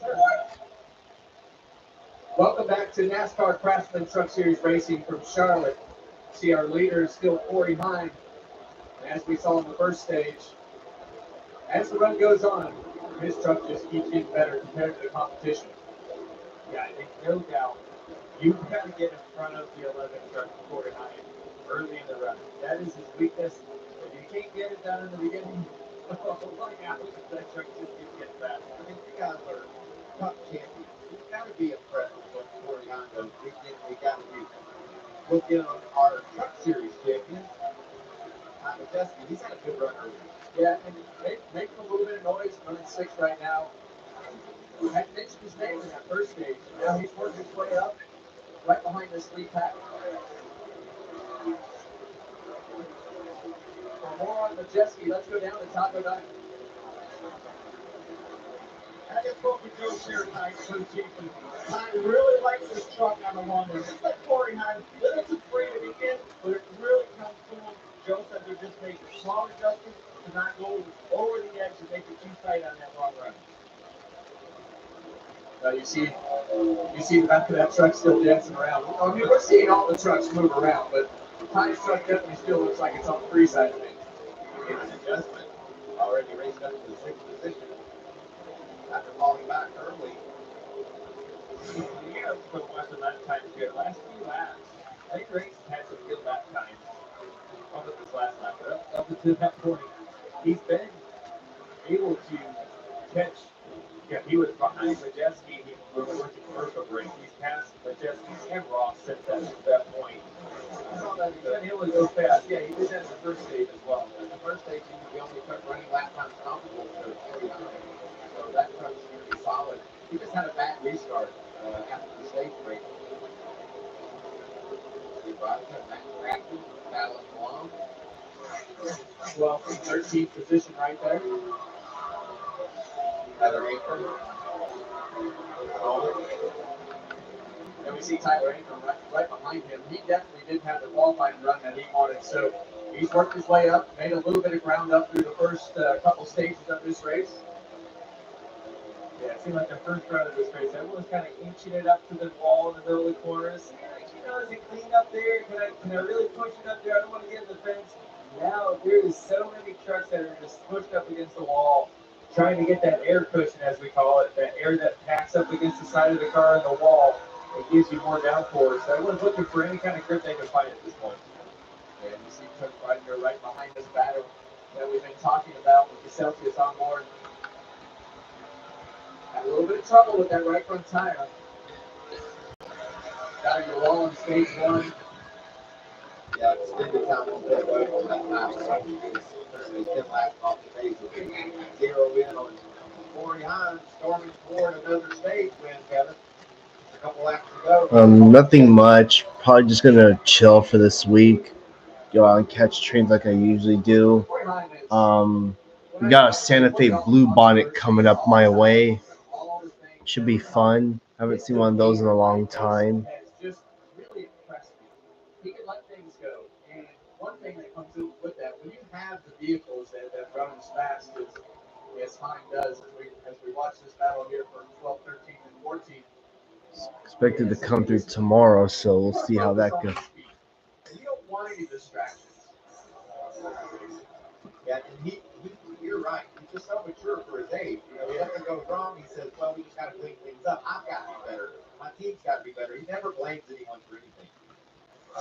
Speaker 12: sir. Welcome back to NASCAR Craftsman Truck Series Racing from Charlotte. See, our leader is still 4 behind. And as we saw in the first stage, as the run goes on, his truck just keeps getting better compared to the competition.
Speaker 2: Yeah, I think no doubt you've got to get in front of the 11 truck 49 early in the run. That is his weakness. If you can't get it done in the beginning, look out, that truck just keeps getting fast.
Speaker 12: I mean, you guys are tough champions. You've got to be impressed with what 49 does. We got to be looking on our Truck Series champion, Tommy Chesky. He's had a good run early.
Speaker 2: Yeah, and making a little bit of noise, running 6th right now. I mentioned his name in that first stage. Now he's working his way up right behind this lead pack. For more on Majeski, let's go down to Taco Night.
Speaker 5: I just spoke with Joe Shear tonight, Crew Chief, and I really like this truck on the long run. Just like 49, little too free to begin, but it really comes to him. Joe said they're just making small adjustments to not go over the edge and make it too tight on that long run.
Speaker 2: You see the back of that truck still dancing around. I mean, we're seeing all the trucks move around, but Ty's truck definitely still looks like it's on the free side of things.
Speaker 12: It's an adjustment. Already raced up to the 6th position after falling back early.
Speaker 2: You gotta put Western lap times here. Last few laps, I think Grace had some good lap times. On this last lap, but up until that point, he's been able to catch. Yeah, he was behind Majeski when we went to commercial break. He's passed Majeski and Ross since that point. I saw that he's been able to go fast. Yeah, he did that in the first stage as well.
Speaker 12: In the first stage, he was the only truck running lap times comparable to 49. So that truck's going to be solid. He just had a bad restart after the stage break. He brought it back crafty, battling along.
Speaker 2: Well, 13th position right there.
Speaker 12: Another apron.
Speaker 2: And we see Tyler Ingram right behind him. He definitely didn't have the qualifying run that he wanted. So he's worked his way up, made a little bit of ground up through the first couple stages of this race.
Speaker 3: Yeah, it seemed like the first round of this race, everyone was kind of inching it up to the wall in the middle of the corners. Is it clean up there? Can I really push it up there? I don't want to get in the fence. Now there is so many trucks that are just pushed up against the wall, trying to get that air cushion, as we call it, that air that packs up against the side of the car and the wall. It gives you more downforce. So everyone's looking for any kind of grip they can find at this point.
Speaker 2: And you see Coach Ryder right behind this battle that we've been talking about with the Celsius on board. Had a little bit of trouble with that right front tire. Got in the wall in stage one.
Speaker 12: Yeah, extended time on pit road on that last lap. Certainly 10 laps off the pace. Zero in on Corey Hines, storming toward another stage win, Kevin. A couple laps to go.
Speaker 1: Nothing much. Probably just gonna chill for this week. Go out and catch trains like I usually do. We got a Santa Fe Blue Bonnet coming up my way. Should be fun. Haven't seen one of those in a long time.
Speaker 2: Just really impressed me. He can let things go. And one thing that comes in with that, when you have the vehicles that run as fast as Hine does, as we watch this battle here for 12, 13, and 14.
Speaker 1: Expected to come through tomorrow, so we'll see how that goes.
Speaker 2: And you don't want any distractions.
Speaker 12: Yeah, and you're right. He's just so mature for his age. You know, he doesn't go wrong. He says, well, we just got to clean things up. I've got to be better. My team's got to be better. He never blames anyone for anything.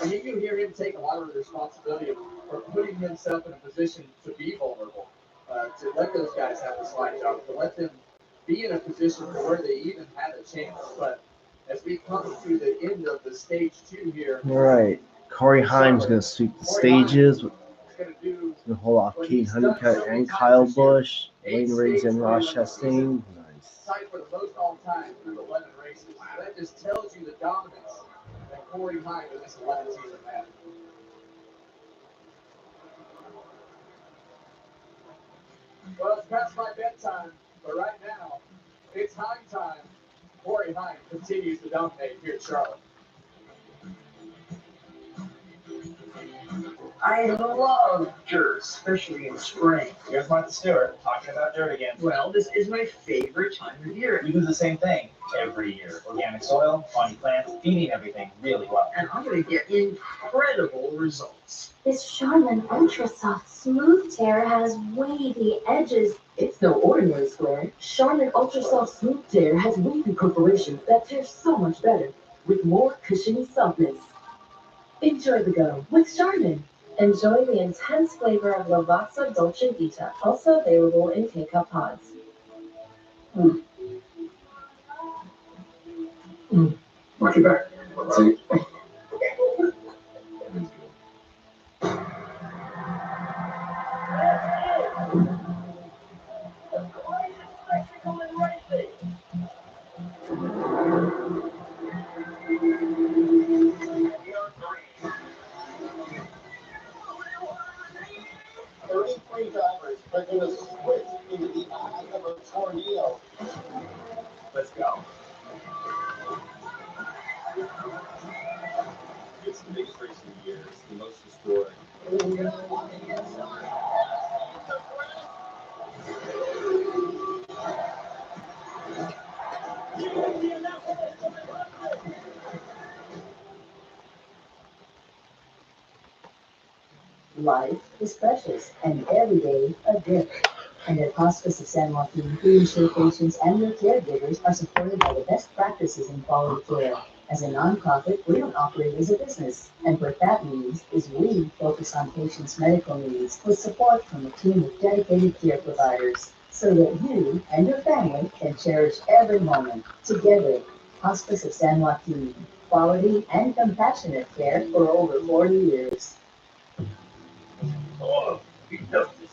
Speaker 2: And you can hear him take a lot of the responsibility for putting himself in a position to be vulnerable, to let those guys have the slide job, to let them be in a position where they even had a chance. But as we come to the end of the stage 2 here.
Speaker 1: All right. Corey Himes going to sweep the stages.
Speaker 2: Going to do
Speaker 1: Gonna hold off Kate Honeycutt and Kyle Busch, Wayne Riggs and Ross Chastain. Nice.
Speaker 2: Tied for the most all time through 11 races. That just tells you the dominance that Corey Hine in this 11 season had. Well, it's past my bedtime, but right now, it's Hine time. Corey Hine continues to dominate here at Charlotte.
Speaker 11: I love dirt, especially in spring.
Speaker 13: Here's Martha Stewart talking about dirt again.
Speaker 11: Well, this is my favorite time of year.
Speaker 13: We do the same thing every year. Organic soil, funny plants, feeding everything really well.
Speaker 11: And I'm going to get incredible results.
Speaker 4: This Charmin Ultra Soft Smooth Tear has wavy edges.
Speaker 11: It's no ordinary square.
Speaker 4: Charmin Ultra Soft Smooth Tear has wavy perforation that tears so much better with more cushiony softness. Enjoy the go with Charmin. Enjoy the intense flavor of Lavazza Dolce Vita, also available in K-Cup pods.
Speaker 11: Watch your back. See?
Speaker 12: Drivers are going to switch into the eye of a tornado.
Speaker 2: Let's go.
Speaker 3: It's the biggest race of the year. It's the most historic.
Speaker 11: Life is precious and every day a gift. And at Hospice of San Joaquin, we ensure patients and their caregivers are supported by the best practices in quality care. As a nonprofit, we don't operate as a business. And what that means is we focus on patients' medical needs with support from a team of dedicated care providers so that you and your family can cherish every moment together. Hospice of San Joaquin, quality and compassionate care for over 40 years.
Speaker 10: Oh, he knows this.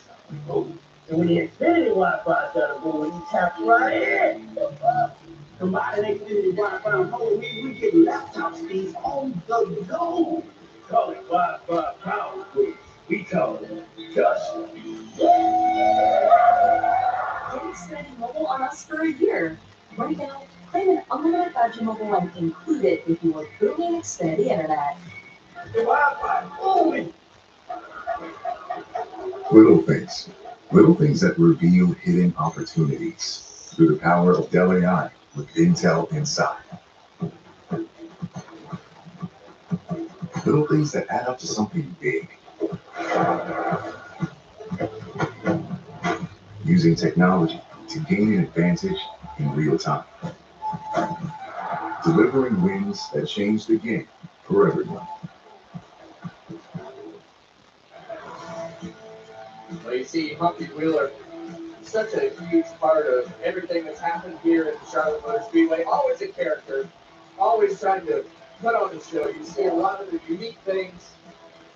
Speaker 10: Oh, and when the Xfinity Wi-Fi started going, he tapped right in. Combining Xfinity Wi-Fi and home, we get laptop speeds on the go. Call it Wi-Fi power boost. We call it just
Speaker 4: Get Xfinity Mobile on us for a year. Break out Claim an unlimited 5G mobile line included with your booming steady internet.
Speaker 10: The Wi-Fi only.
Speaker 7: Little things. Little things that reveal hidden opportunities through the power of Dell AI with Intel Inside. Little things that add up to something big. Using technology to gain an advantage in real time. Delivering wins that change the game for everyone.
Speaker 14: Well, you see, Humpty Wheeler, such a huge part of everything that's happened here at the Charlotte Motor Speedway. Always a character, always trying to put on a show. You see a lot of the unique things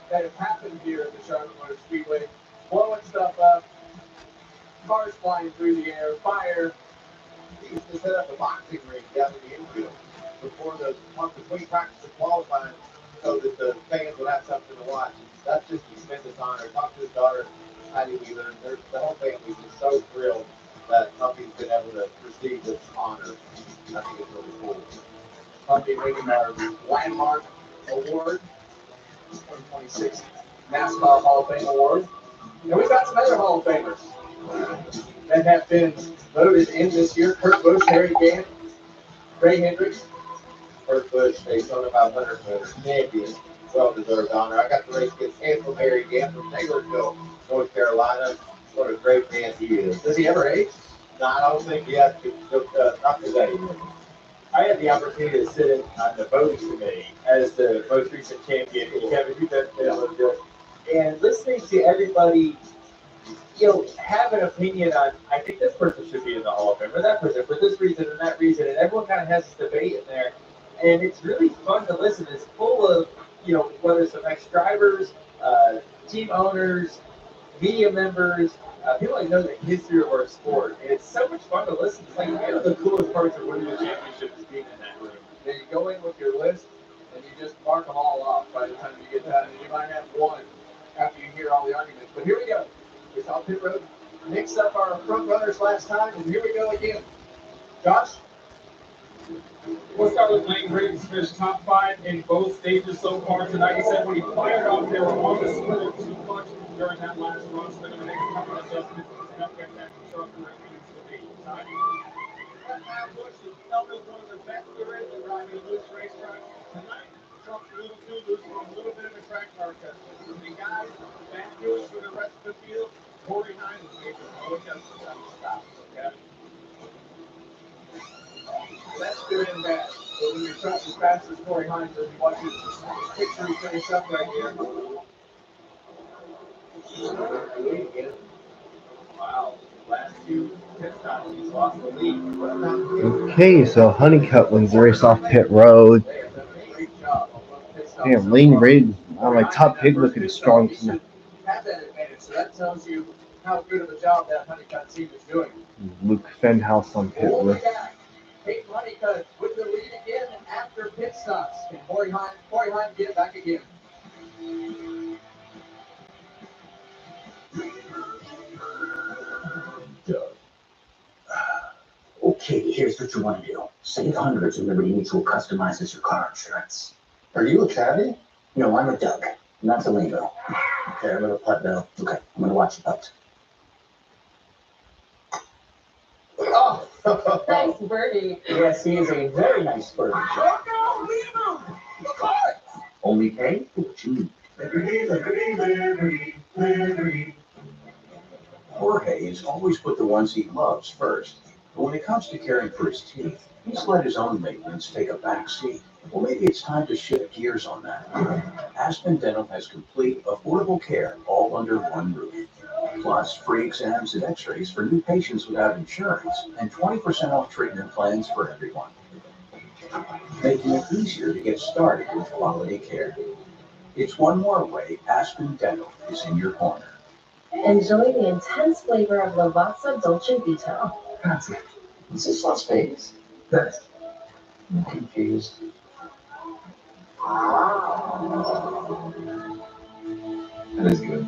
Speaker 14: that have happened here at the Charlotte Motor Speedway, blowing stuff up, cars flying through the air, fire.
Speaker 12: He used to set up a boxing ring down in the infield between practice and qualifying so that the fans would have something to watch. That's just a tremendous honor. Talk to his daughter, Heidi Wheeler, and the whole family is just so thrilled that Humpty's been able to receive this honor. I think it's really cool.
Speaker 14: Humpty winning our landmark award, 2026 NASCAR Hall of Fame award. And we've got some other Hall of Famers that have been voted in this year. Kurt Busch, Harry Gant, Ray Hendricks.
Speaker 12: Kurt Busch, Daytona 500 winner, champion, well-deserved honor. I got to race against handsome Harry Gant from Taylorsville, North Carolina. What a great man he is.
Speaker 14: Does he ever age?
Speaker 12: No, I don't think he has to, not today.
Speaker 15: I had the opportunity to sit in on the voting committee as the most recent champion. Kevin, you've been there a little bit. And listening to everybody, have an opinion on, I think this person should be in the Hall of Fame, or that person, for this reason and that reason, and everyone kind of has this debate in there. And it's really fun to listen. It's full of, whether it's some ex-drivers, team owners, media members, people that know the history of our sport. And it's so much fun to listen. It's like one of the coolest parts of winning the championship is being in that room.
Speaker 14: Then you go in with your list, and you just mark them all off by the time you get done. And you might have one after you hear all the arguments. But here we go. We saw Pit Road mix up our front runners last time, and here we go again. Josh?
Speaker 3: We'll start with Lane Briggs, finished top 5 in both stages so far tonight. He said when he fired off, they were on the spool too much during that last run, so they're going to make a couple of adjustments to not get that truck where it needs to be.
Speaker 2: Busch is known as one of the best there is at driving a loose racetrack. Tonight, the truck's a little too loose for a little bit of a track car test. The guys back to it for the rest of the field. Corey Hines made no adjustments on the stop. Okay?
Speaker 14: That's good and bad. So when you're truck as fast as Corey Hines, as you watch his picture finish up right here.
Speaker 15: Wow. Last 2 pit stops, he's lost the lead.
Speaker 1: Okay, so Honeycutt wins the race off pit road. Damn, Lane Reid, my top pig looking strong tonight.
Speaker 14: Have that advantage, so that tells you how good of a job that Honeycutt team is doing.
Speaker 1: Luke Fenhouse on pit road.
Speaker 14: Kate Honeycutt with the lead again after pit stops. Can Corey Hines get it back again?
Speaker 13: Okay, here's what you want to do. Save hundreds when Liberty Mutual customizes your car insurance.
Speaker 12: Are you a caddy?
Speaker 13: No, I'm a Doug, not the lingo.
Speaker 12: Okay, I'm gonna putt now.
Speaker 13: Okay, I'm going to watch you putt.
Speaker 12: Oh!
Speaker 4: Nice birdie.
Speaker 13: Yes, he is a very nice bird. Only pay for what you need. Jorge has always put the ones he loves first. But when it comes to caring for his teeth, he's let his own maintenance take a back seat. Well, maybe it's time to shift gears on that. Aspen Dental has complete, affordable care all under one roof. Plus, free exams and x-rays for new patients without insurance, and 20% off treatment plans for everyone. Making it easier to get started with quality care. It's one more way Aspen Dental is in your corner.
Speaker 4: Enjoy the intense flavor of Lavazza Dolce Vita.
Speaker 13: Is this Las Vegas? That's... I'm confused.
Speaker 7: That is good.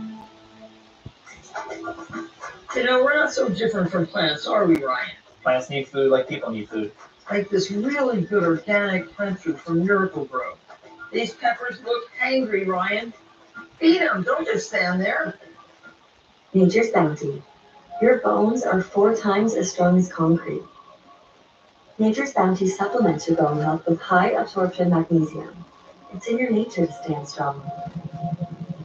Speaker 16: We're not so different from plants, are we, Ryan?
Speaker 15: Plants need food like people need food.
Speaker 11: like this really good organic puncher from Miracle Grow. These peppers look angry, Ryan. Eat them. Don't just stand there.
Speaker 4: Nature's Bounty. Your bones are 4 times as strong as concrete. Nature's Bounty supplements your bone health with high absorption magnesium. It's in your nature to stand strong.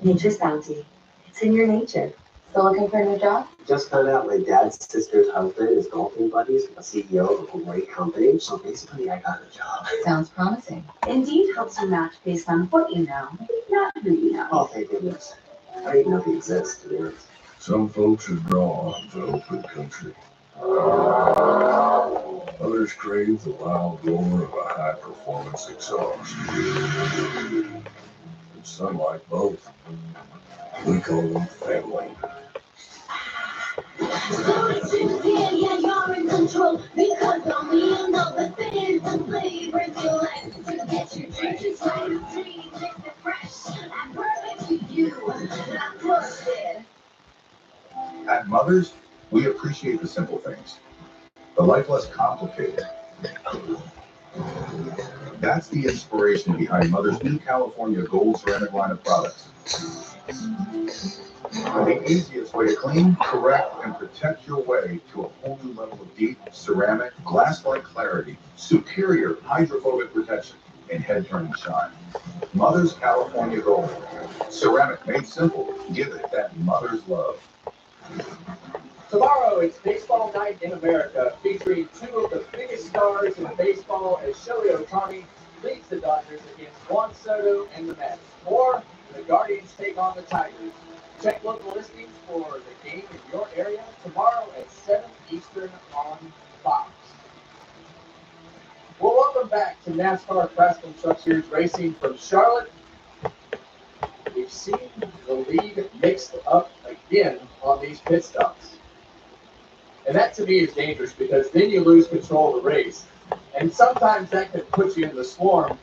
Speaker 4: Nature's Bounty. It's in your nature. Still looking for a new job?
Speaker 16: Just found out my dad's sister's husband is golfing buddies with the CEO of a great company, so basically I got a job.
Speaker 11: Sounds promising. Indeed helps you match based on what you know, not who you know.
Speaker 16: Oh, thank goodness. I didn't know he exists, to be honest.
Speaker 9: Some folks are drawn to open country. Others crave the loud roar of a high-performance exhaust. And some like both. We call them family.
Speaker 17: Yeah, you're in control because only you know the things and flavors you like. To get your drinks right, dream, mix it fresh, and perfect to you. Not trusted.
Speaker 7: At Mother's, we appreciate the simple things. The life less complicated. That's the inspiration behind Mother's new California Gold ceramic line of products. The easiest way to clean, correct, and protect your way to a whole new level of deep, ceramic, glass-like clarity, superior hydrophobic protection, and head-turning shine. Mother's California Gold. Ceramic made simple. Give it that mother's love.
Speaker 14: Tomorrow, it's Baseball Night in America, featuring 2 of the biggest stars in baseball as Shohei Ohtani leads the Dodgers against Juan Soto and the Mets. Or, the Guardians take on the Tigers. Check local listings for the game in your area tomorrow at 7 Eastern on Fox. Well, welcome back to NASCAR Craftsman Truck Series Racing from Charlotte. We've seen the lead mixed up again on these pit stops. And that to me is dangerous because then you lose control of the race. And sometimes that can put you in the swarm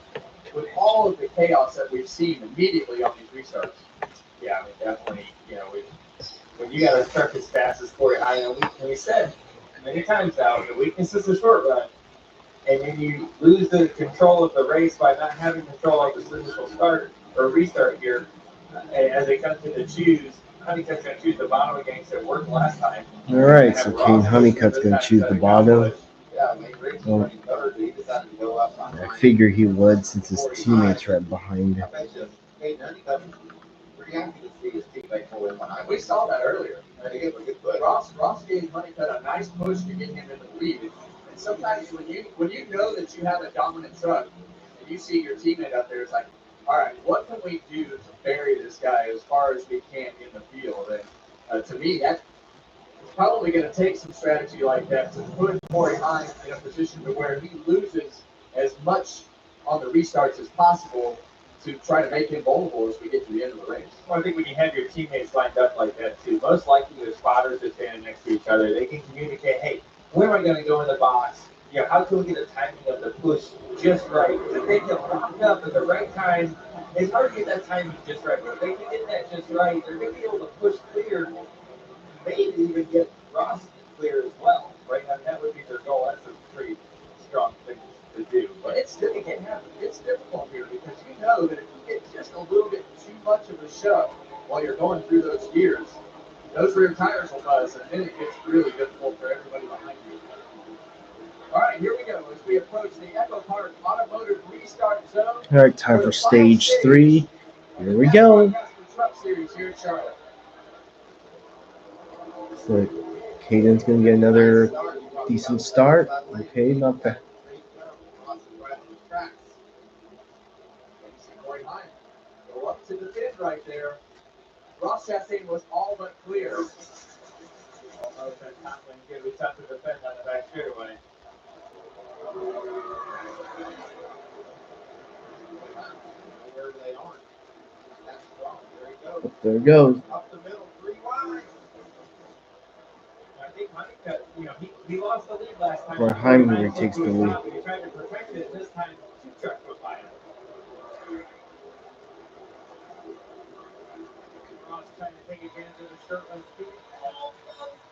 Speaker 14: with all of the chaos that we've seen immediately on these restarts.
Speaker 15: Yeah, I mean, definitely, when you got to start as fast as 40, we said many times now, the weakness is the short run. And then you lose the control of the race by not having control of this initial start or restart here. As they come to the choose, Honeycutt's going to choose the bottom against it worked last time.
Speaker 1: All right, so King Honeycutt's going to choose the bottom.
Speaker 12: Yeah, I mean,
Speaker 1: Well,
Speaker 12: he decided to go up on
Speaker 1: I figure he would since his teammate's right behind.
Speaker 12: I bet you Hayden Honeycutt was pretty happy to see his teammate pull in behind.
Speaker 14: We saw that earlier.
Speaker 12: And he gave him a good push.
Speaker 14: Ross gave Honeycutt a nice push to get him in the lead. And sometimes when you know that you have a dominant truck and you see your teammate out there, it's like, all right, what can we do to bury this guy as far as we can in the field? And to me, that's probably going to take some strategy like that to put Corey Hines in a position to where he loses as much on the restarts as possible to try to make him vulnerable as we get to the end of the race.
Speaker 15: Well, I think when you have your teammates lined up like that too, most likely the spotters are standing next to each other. They can communicate, hey, where am I going to go in the box? How can we get the timing of the push just right? If they can lock up at the right time, it's hard to get that timing just right. But if they can get that just right, they're going to be able to push clear, maybe even get Ross clear as well, right? I mean, that would be their goal. That's a pretty strong thing to do. But
Speaker 14: it can happen. It's difficult here because you know that if you get just a little bit too much of a shove while you're going through those gears, those rear tires will buzz, and then it gets really difficult for everybody behind you. All right, here we go as we approach the Echo Park Automotive Restart Zone.
Speaker 1: All right, time for stage 3. Here we go.
Speaker 14: Truck Series here in Charlotte.
Speaker 1: So Caden's going to get another decent start. Okay, not bad.
Speaker 14: Go up to the pin right there. Ross Chastain was all but clear.
Speaker 15: Although that Conklin could be tough to defend on the back straightaway.
Speaker 1: There it goes.
Speaker 12: Up the middle, 3 wide.
Speaker 15: I think Honeycutt, he lost the lead last time.
Speaker 1: Or Heimler takes the lead.
Speaker 15: He tried to protect it. This time, 2 trucks went by him. Ross trying to take advantage of the short-run speed. Almost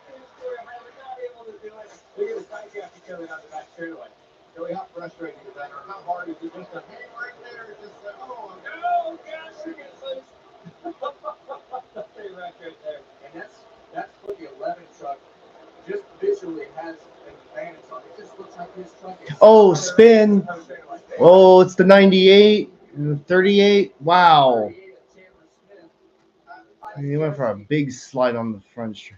Speaker 15: finished there. Heimler not able to do it. They're going to sidetrack each other on the back straightaway.
Speaker 12: Joey, how frustrating is that? Or how hard is it just to hang right there and just say, oh,
Speaker 14: Oh gosh, you're getting loose. Stay right there. And that's what the 11 truck just visually has an advantage on. It just looks like his truck is
Speaker 1: Oh, spin. Oh, it's the 98, 38. Wow. He went for a big slide on the front.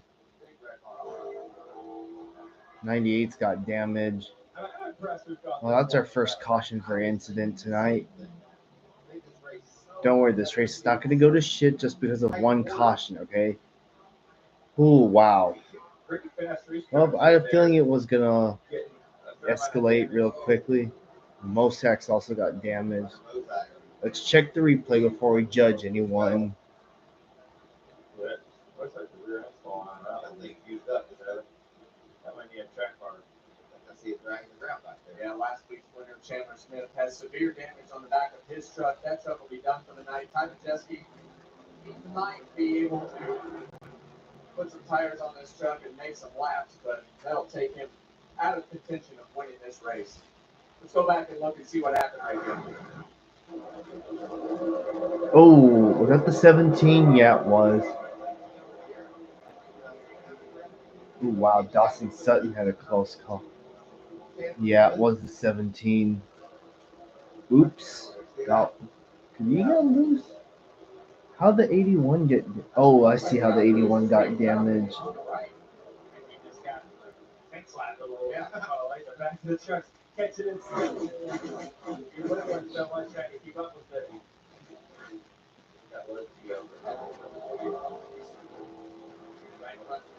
Speaker 1: 98's got damage. Well, that's our first caution for incident tonight. Don't worry, this race is not going to go to shit just because of one caution, okay? Ooh, wow. Well, I had a feeling it was going to escalate real quickly. Mosak's also got damage. Let's check the replay before we judge anyone.
Speaker 12: looks like the rear end's falling out. That thing's used up, you know. That might be a track car. I see it dragging the ground back there.
Speaker 14: Yeah, last week's winner, Chandler Smith, has severe damage on the back of his truck. That truck will be done for the night. Ty Majeski, he might be able to put some tires on this truck and make some laps, but that'll take him out of contention of winning this race. Let's go back and look and see what happened right here.
Speaker 1: Oh, was that the 17? Yeah, it was. Ooh, wow, Dawson Sutton had a close call. Yeah, it was the 17. Oops. Got, did he get loose? How'd the 81 get... Oh, I see how the 81 got damaged.
Speaker 14: Yeah, like the back of the truck catching it. You would have went so much trying to keep up with it.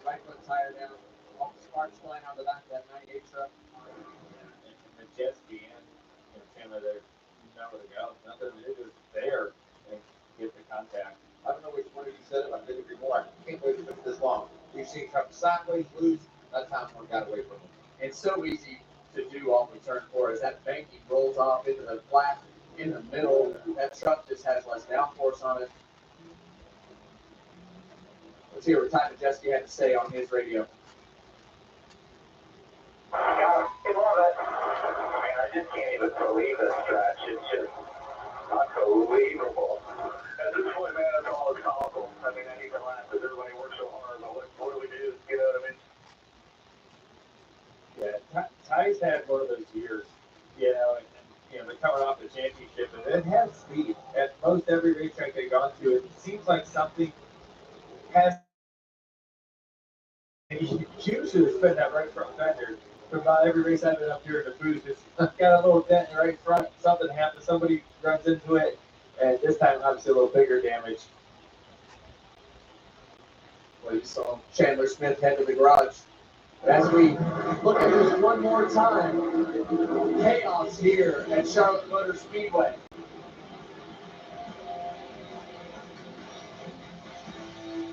Speaker 14: Right foot tire down. All the sparks flying out the back of that 98 truck.
Speaker 15: And Majeski and Chandler, they're nowhere to go. Nothing to do, just there and get the contact.
Speaker 12: I don't know which one of you said it, but I couldn't agree more. I can't believe it took this long. We've seen trucks sideways, loose. That time one got away from them.
Speaker 14: It's so easy to do off of turn 4 as that banking rolls off into the flat in the middle. That truck just has less downforce on it. Let's hear what Ty Majeski had to say on his radio.
Speaker 6: Yeah, I love it. I mean, I just can't even believe this stretch. It's just unbelievable. At this point, man, it's all comical. I mean, I need to laugh because everybody works so hard, but what do we do? You know what I mean?
Speaker 15: Yeah, Ty's had one of those years, you know, and they're coming off the championship, and it has speed. At most every racetrack they've gone to, it seems like something has. And you should have spent that right front fender. For about every race I've been up here in the booth, it's got a little dent in the right front. Something happens, somebody runs into it, and this time obviously a little bigger damage.
Speaker 14: Well, you saw Chandler Smith head to the garage. As we look at this one more time, chaos here at Charlotte Motor Speedway.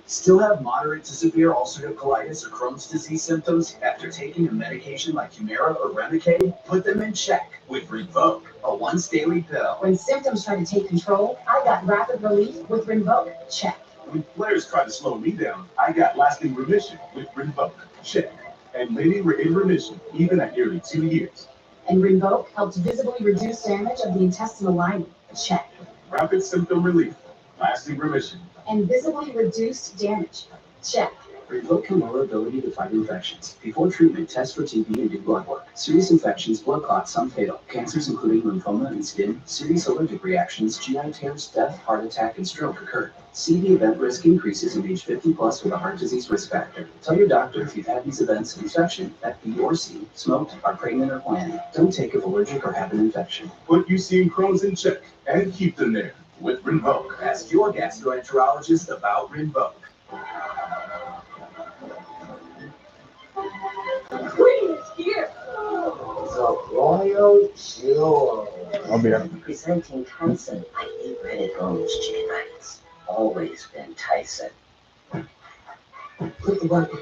Speaker 13: Still have moderate to severe ulcerative colitis or Crohn's disease symptoms after taking a medication like Humira or Remicade? Put them in check with Rinvoq, a once-daily pill.
Speaker 4: When symptoms try to take control, I got rapid relief with Rinvoq. Check.
Speaker 10: When players try to slow me down, I got lasting remission with Rinvoq. Check. And many were in remission even at nearly 2 years.
Speaker 4: And Rinvoq helped visibly reduce damage of the intestinal lining. Check.
Speaker 10: Rapid symptom relief, lasting remission.
Speaker 4: And visibly reduced damage. Check.
Speaker 13: Rinvoq can lower ability to fight infections. Before treatment, test for TB and do blood work. Serious infections, blood clots, some fatal. Cancers including lymphoma and skin, serious allergic reactions, GI tears, death, heart attack, and stroke occur. See the event risk increases in age 50 plus with a heart disease risk factor. Tell your doctor if you've had these events, infection, at B or C, smoked, are pregnant or planning. Don't take if allergic or have an infection.
Speaker 10: Put UC and Crohn's in check and keep them there with Rinvoq.
Speaker 13: Ask your gastroenterologist about Rinvoq.
Speaker 4: Queen is here.
Speaker 16: The Royal Jewel.
Speaker 1: I'll be there.
Speaker 16: Presenting Tyson. I eat Reddit Homes chicken nuggets. Always been Tyson. Click the button.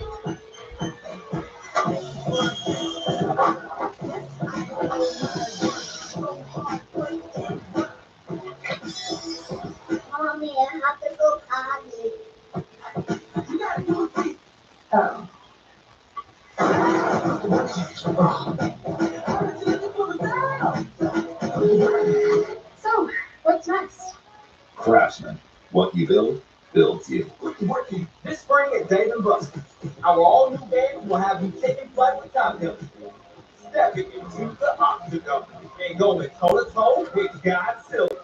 Speaker 17: Mommy, I have to go potty.
Speaker 4: Oh.
Speaker 9: Craftsman. What you build, builds you.
Speaker 10: This spring at Dave & Buster's, our all-new game will have you taking flight with confidence, stepping into the octagon, and going toe-to-toe with Godzilla.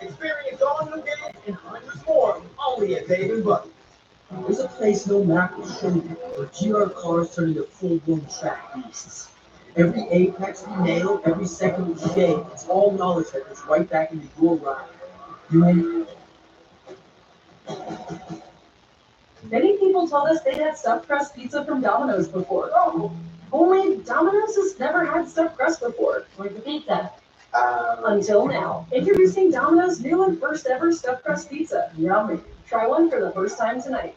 Speaker 10: Experience all new games and hundreds more only at Dave & Buster's.
Speaker 11: There's a place no map will show you where GR cars turn into full-blown track beasts. Every apex we nail, every second we shake, it's all knowledge that goes right back into your ride. You
Speaker 18: Many people told us they had stuffed crust pizza from Domino's before. Only Domino's has never had stuffed crust before. Like the pizza. Until now. Introducing Domino's new and first ever stuffed crust pizza. Yummy. Try one for the first time tonight.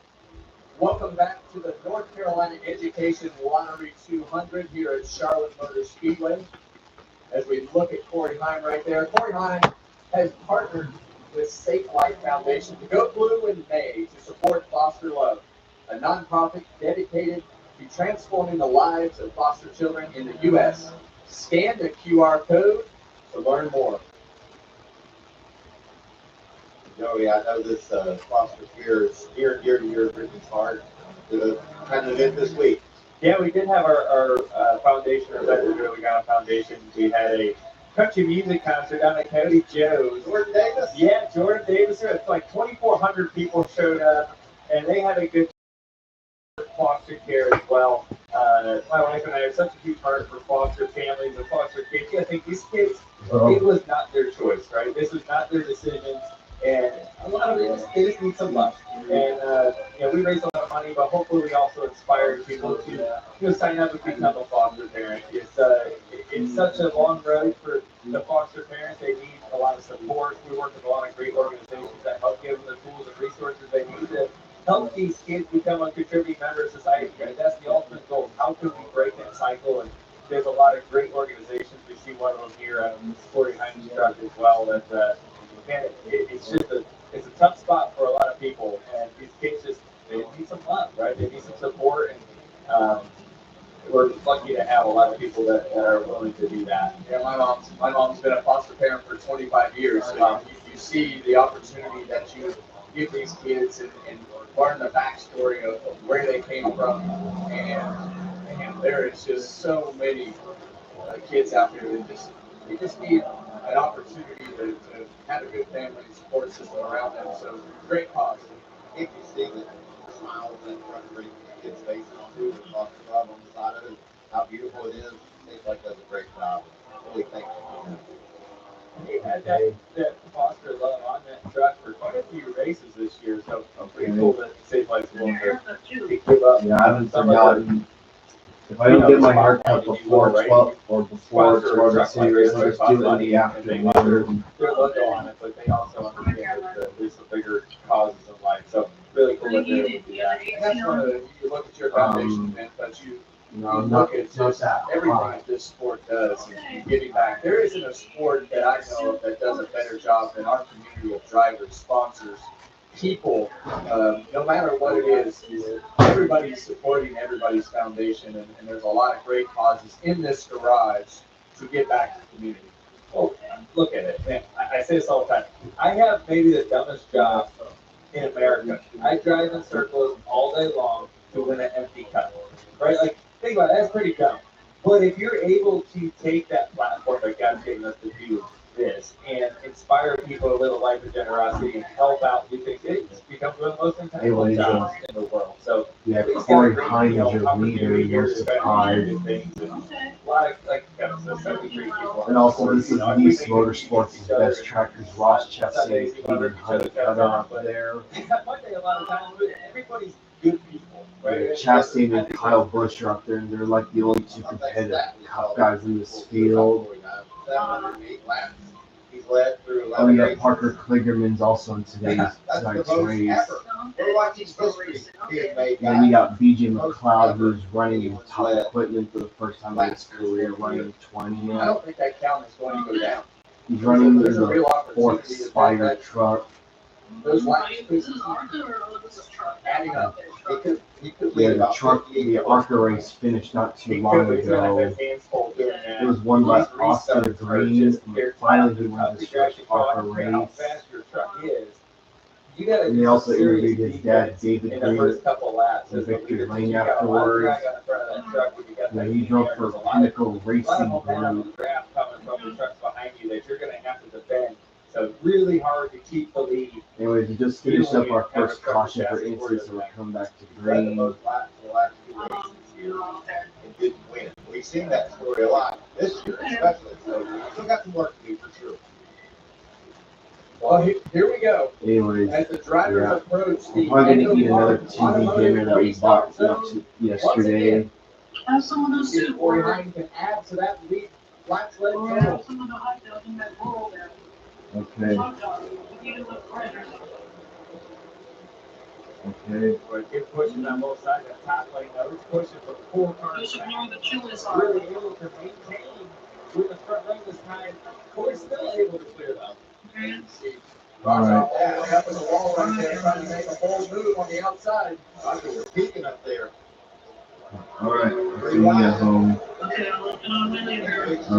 Speaker 14: Welcome back to the North Carolina Education Lottery 200 here at Charlotte Motor Speedway. As we look at Corey Heim right there, Corey Heim has partnered with Safe Life Foundation to go blue in May to support Foster Love, a nonprofit dedicated to transforming the lives of foster children in the U.S. Scan the QR code to learn more.
Speaker 12: Joey, I know this foster care is near and dear to your Brittany's heart. Did a kind of event this week.
Speaker 15: Yeah, we did have our foundation, our Better Really Got a Foundation. We had a country music concert down at Coyote Joe's.
Speaker 12: Jordan Davis?
Speaker 15: Yeah, Jordan Davis. It's like 2,400 people showed up, and they had a good foster care as well. My wife and I have such a huge heart for foster families and foster kids. I think these kids, it was not their choice, right? This was not their decision, and a lot of it, they just need some love. And we raised a lot of money, but hopefully we also inspire people to sign up and become a foster parent. It's such a long road for the foster parents. They need a lot of support. We work with a lot of great organizations that help give them the tools and resources they need to help these kids become a contributing member of society. Right? That's the ultimate goal. How can we break that cycle? And there's a lot of great organizations. We see one of them here at Corey Heim's truck as well. That it's a tough spot for a lot of people, and these kids they need some love, right? They need some support, and we're lucky to have a lot of people that are willing to do that.
Speaker 14: Yeah, my mom's been a foster parent for 25 years. You see the opportunity that you give these kids and learn the backstory of where they came from, and there is just so many kids out there that just need an opportunity to have a good family and support system around them. So great cause.
Speaker 12: If you see the smiles that front of kids' faces too, with Foster Love on the side of it, how beautiful it is. Seems like does a great job. Really thank you.
Speaker 15: They had that Foster Love on that truck for quite a few races this year, so I'm pretty cool that Safe Life's willing to give up.
Speaker 1: Yeah, I haven't forgotten. If I don't get my haircut before 12 or before 12 series, I'll just do it in the afternoon.
Speaker 15: Their logo on it, but they also understand that there's some bigger causes in life. So really cool that they're able to do that. And that's one of the, you look at your foundation event, but you look at just everything that this sport does, and giving back. There isn't a sport that I know of that does a better job than our community of drivers, sponsors, people, no matter what it is, everybody's supporting everybody's foundation, and there's a lot of great causes in this garage to give back to the community. Oh, look at it, man. I say this all the time. I have maybe the dumbest job in America. I drive in circles all day long to win an empty cup, right? Like, think about it, that's pretty dumb. But if you're able to take that platform that God's given us to do this and inspire people to live a life of generosity and help out, you think it becomes one of the most impactful jobs in the world. So
Speaker 1: yeah, Corey Heim is your leader. You're surprised. And also, this is Lease Motorsports' best trackers, Ross Chastain, Hayden Hunt, up there.
Speaker 15: Monday, a lot of times, everybody's good people, right?
Speaker 1: Chastain and Kyle Busch are up there, and they're like the only two competitive top guys in this field. Oh yeah, Parker Kligerman's also in tonight's race. Then you got BJ McLeod, who's running in top equipment for the first time in his career, running 20.
Speaker 14: I don't think that count is going to go down.
Speaker 1: He's running in the fourth Spire truck.
Speaker 14: Those laps adding up.
Speaker 1: Yeah, the truck, the ARCA race finished not too long ago. It was won by Austin Green, and finally he won his first ARCA race.
Speaker 15: You got
Speaker 1: And he also interviewed his dad, David
Speaker 15: in the first couple laps.
Speaker 1: and
Speaker 15: As the
Speaker 1: Victor
Speaker 15: leader,
Speaker 1: Lane
Speaker 15: you got a lot of
Speaker 1: afterwards.
Speaker 15: drag on the front of that truck when you got
Speaker 1: Yeah,
Speaker 15: that
Speaker 1: he
Speaker 15: lead
Speaker 1: drove
Speaker 15: there.
Speaker 1: for
Speaker 15: There's a lot of-
Speaker 1: Pinnacle
Speaker 15: a lot of
Speaker 1: Racing
Speaker 15: momentum
Speaker 1: Group.
Speaker 15: draft coming from the trucks behind you that you're going to have to defend. So really hard to keep the lead.
Speaker 1: Anyways, we just finished up our first caution for instance, so we're coming back to green.
Speaker 12: Those last 2 races here and didn't win. We've seen that story a lot this year, especially. So still got some work to do for sure.
Speaker 15: Well, here we go.
Speaker 1: Anyways,
Speaker 15: As the drivers approach the
Speaker 1: we're going
Speaker 15: end
Speaker 1: to
Speaker 15: of
Speaker 1: eat another
Speaker 15: the
Speaker 1: TV
Speaker 15: automotive
Speaker 1: dinner that we
Speaker 15: restart
Speaker 1: bought
Speaker 15: zone.
Speaker 1: yesterday.
Speaker 15: Have some of those too. Corey Hine can add to that lead flat sled total.
Speaker 1: Okay. Okay.
Speaker 15: But get pushing on both sides of the top lane. Now it's pushing for 4 cars. Just ignore the chili sauce. Really able to maintain with the front lane this time. Corey's still able to clear though.
Speaker 1: All right.
Speaker 15: Yeah, up in the wall right there, trying to make a bold move on the outside.
Speaker 12: Roger was peeking up there.
Speaker 1: All right. Let's see you at home. All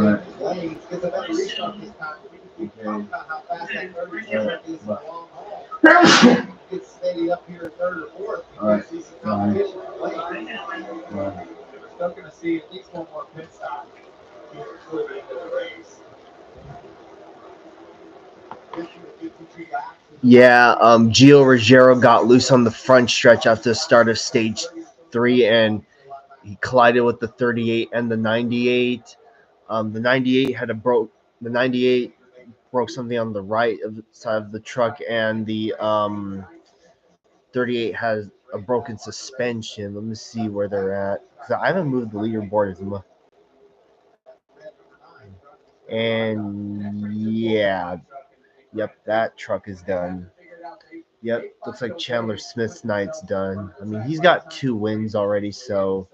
Speaker 1: right.
Speaker 12: Lanes gets a better restart this time. We talked about how fast that 37 is a long haul. Gets steady up here at third or fourth.
Speaker 1: All right.
Speaker 12: See some competition in lane.
Speaker 1: All right.
Speaker 15: We're still going to see at least one more pit stop here before the end of the race.
Speaker 1: Yeah, Gio Ruggiero got loose on the front stretch after the start of stage 3, and he collided with the 38 and the 98. The 98 broke something on the right of the side of the truck, and the 38 has a broken suspension. Let me see where they're at. 'Cause I haven't moved the leaderboard as much. And yeah, yep, that truck is done. Yep, looks like Chandler Smith's night's done. I mean, he's got 2 wins already, so.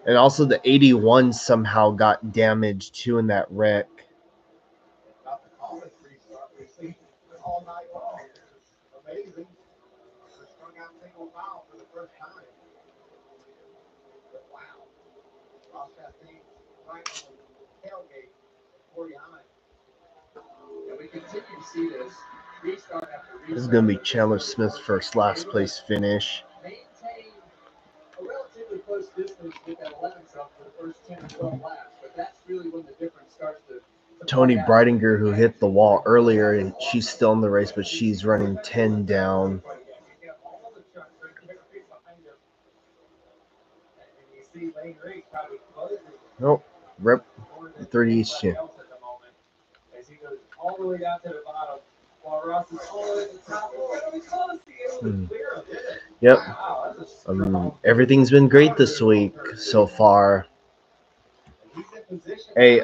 Speaker 1: And also the 81 somehow got damaged too in that wreck.
Speaker 12: All night long. Amazing. Strung out single foul for the first time. But wow. Ross Chastain right on the tailgate of 49.
Speaker 15: And we continue to see this restart after restart.
Speaker 1: This is going to be Chandler Smith's first last place finish.
Speaker 15: Maintain a relatively close distance with that 11 truck for the first 10 or 12 laps, but that's really when the difference starts to
Speaker 1: Tony Breidinger, who hit the wall earlier, and she's still in the race, but she's running 10 down. Nope. Rip 30 shit.
Speaker 15: As he goes all the way down to the bottom, while Ross is all the way at the top. Really close to able to clear him.
Speaker 1: Yep.
Speaker 15: Wow, that's
Speaker 1: Everything's been great this week so far. Hey,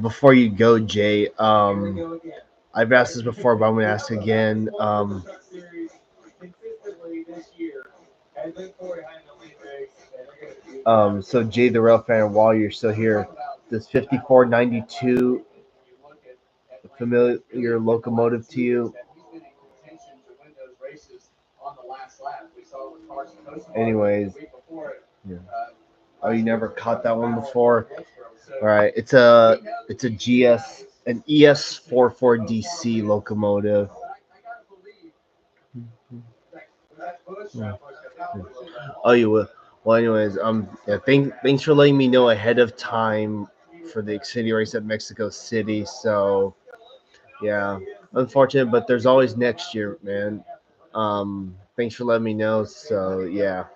Speaker 1: before you go, Jay, I've asked this before, but I'm gonna ask again. So Jay, the rail fan, while you're still here, does 5492 familiar locomotive to you? Anyways, yeah. Oh, you never caught that one before? All right, it's an ES44DC locomotive. Yeah. Oh, you will. Well, anyways, yeah, thanks for letting me know ahead of time for the Xfinity race at Mexico City. So, yeah, unfortunate, but there's always next year, man. Thanks for letting me know. So, yeah.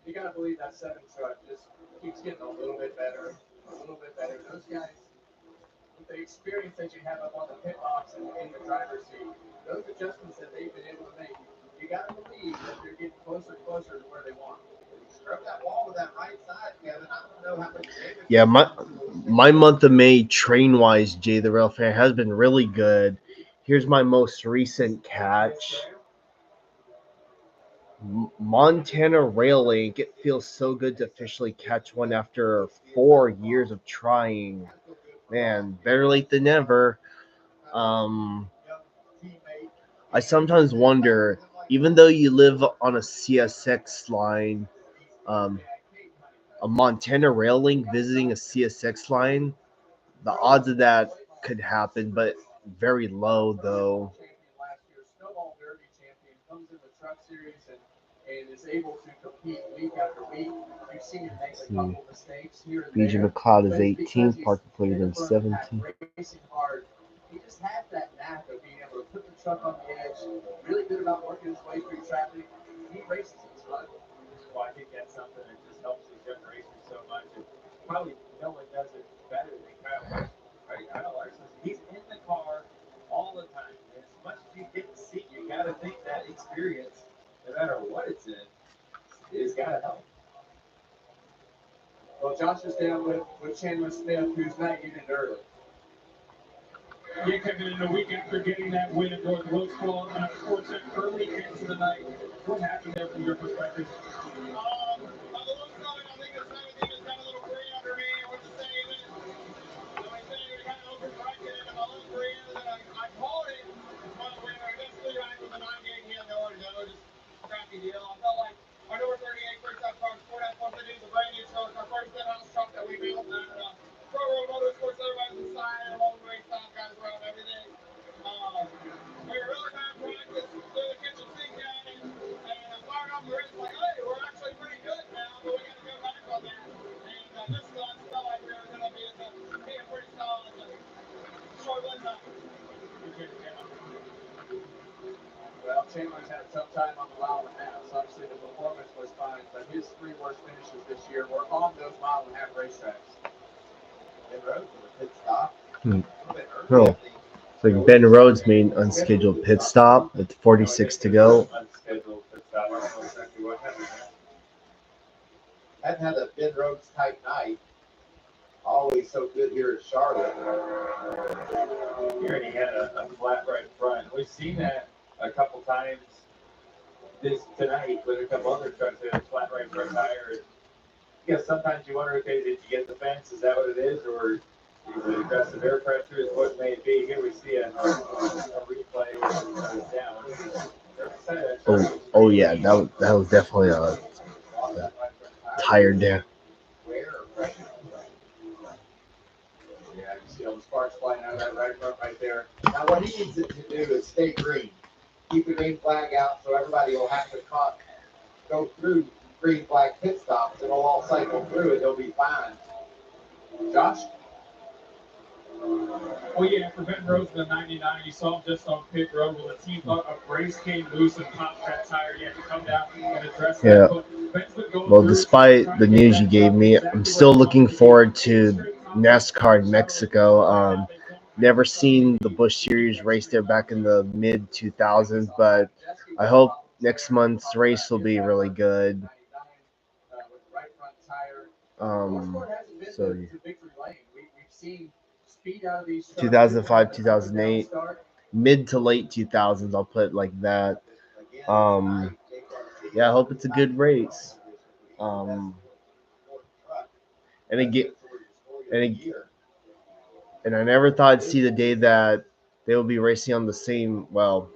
Speaker 15: You gotta believe that 7 truck just keeps getting a little bit better, Those guys, with the experience that you have up on the pit box and in the driver's seat, those adjustments that they've been able to make, you gotta believe that they're getting closer and closer to where they want.
Speaker 12: Scrub that wall with that right side, Kevin. I don't know how much.
Speaker 1: Yeah, my month of May train wise, Jay the Rail fan, has been really good. Here's my most recent catch. Montana Rail Link. It feels so good to officially catch one after 4 years of trying. Man, better late than never. I sometimes wonder, even though you live on a CSX line, um, a Montana rail link visiting a CSX line, the odds of that could happen, but very low though.
Speaker 14: Last year, Snowball Derby champion, comes in the Truck Series and is able to compete week after week. We've seen him make a couple mistakes here and
Speaker 1: BJ
Speaker 14: there.
Speaker 1: McLeod is
Speaker 14: But it's because
Speaker 1: 18th, Parker Played
Speaker 14: in
Speaker 1: in
Speaker 14: front of that
Speaker 1: 17th.
Speaker 14: racing hard. He just has that knack of being able to put the truck on the edge. Really good about working his way through traffic. He races his fun.
Speaker 3: Well, I think that's something that just helps his generation so much. And probably no one does it better than Kyle Larson, right? Kyle Larson, he's in the car all the time. And as much as you get to see, you got to think that experience, no matter what it's in, is got to help.
Speaker 14: Well, Josh is down with Chandler Smith, who's not getting early.
Speaker 3: Yeah, coming in a week after getting that win at North Roseville, unfortunate early into the night. What happened there from your perspective?
Speaker 6: Our number 38 first up car, Ford F-150 is a brand new truck, our first in-house truck that we built, and Pro Road Motorsports, everybody's inside, and all the race stock guys around everything. We were really bad practice, threw the kitchen sink at it, and fired up the race like, hey, we're actually pretty good now, but we got to go back on that. And this felt like we were going to be pretty solid, short one time.
Speaker 14: Well, Chandler's had a tough time on the mile and a half, so obviously the performance was fine, but his three worst finishes this year were on those mile and a half racetracks.
Speaker 12: They rode for the pit stop.
Speaker 1: Oh, it's like Ben Rhodes made unscheduled pit stop with 46 to go.
Speaker 3: Unscheduled pit stop. I don't know exactly what happened there.
Speaker 12: Hadn't had a Ben Rhodes type night. Always so good here at Charlotte.
Speaker 3: Here and he had a flat right front. We've seen that a couple times tonight with a couple other trucks that have flat right front tire. I guess sometimes you wonder, okay, did you get the fence? Is that what it is? Or is it aggressive air pressure? Is what may it be? Here we see a replay where it's down.
Speaker 1: Oh yeah, that was definitely a tire down.
Speaker 14: Yeah, you see all the sparks flying out of that right front right there.
Speaker 12: Now what he needs it to do is stay green. Keep the green flag out so everybody will have to go through green flag pit stops. It'll all cycle through and they'll be fine. Josh?
Speaker 3: Well, yeah, for Ben Rhodes in the 99, you saw him just on pit road. Well, the team thought a brace came loose and popped that tire. You had to come down and address that.
Speaker 1: Well, despite the news you gave me, I'm still looking forward to NASCAR in Mexico. Never seen the Busch Series race there back in the mid 2000s, but I hope next month's race will be really good. So 2005, 2008, mid to late 2000s, I'll put it like that. Yeah, I hope it's a good race. And I never thought I'd see the day that they will be racing on the same. Well,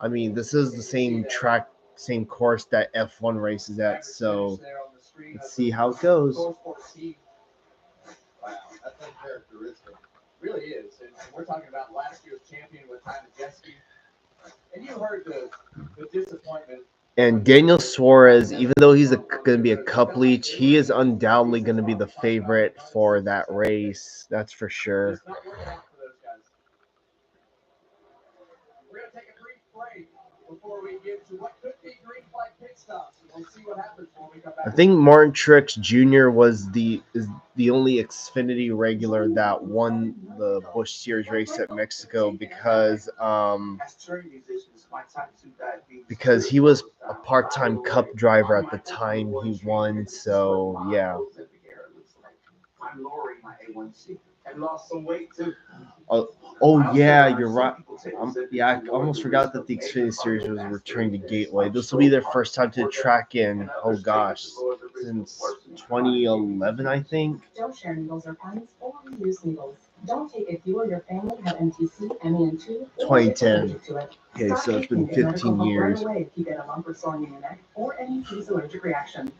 Speaker 1: I mean, this is the same track, same course that F1 races at. So let's see how it goes.
Speaker 14: Wow, that's uncharacteristic. Really is. And we're talking about last year's champion with Ty Majeski. And you heard the disappointment.
Speaker 1: And Daniel Suarez, even though he's going to be a cup leech, he is undoubtedly going to be the favorite for that race. That's for sure.
Speaker 14: It's not working out for those guys. We're going to take a brief break before we get to what could be green flag pit stops. We'll see what happens when we come back.
Speaker 1: I think Martin Truex Jr. is the only Xfinity regular that won the Busch Series race at Mexico because he was a part-time Cup driver at the time he won. So yeah.
Speaker 8: I'm lowering my A1C and lost some weight too.
Speaker 1: Oh yeah, you're right. I almost forgot that the Xfinity Series was returning to Gateway. This will be their first time to the track in, oh gosh, since 2011, I think.
Speaker 4: Don't share needles or pens or
Speaker 11: healthy use needles. Don't take if you or your family have NTC, MEN2, or if
Speaker 1: 2010.
Speaker 11: allergic to it.
Speaker 1: Okay,
Speaker 11: Stop
Speaker 1: so it's been
Speaker 11: taking it. Medical
Speaker 1: 15
Speaker 11: help right
Speaker 1: years.
Speaker 11: away if you get a lump or soreness in your neck or any seizure allergic reaction.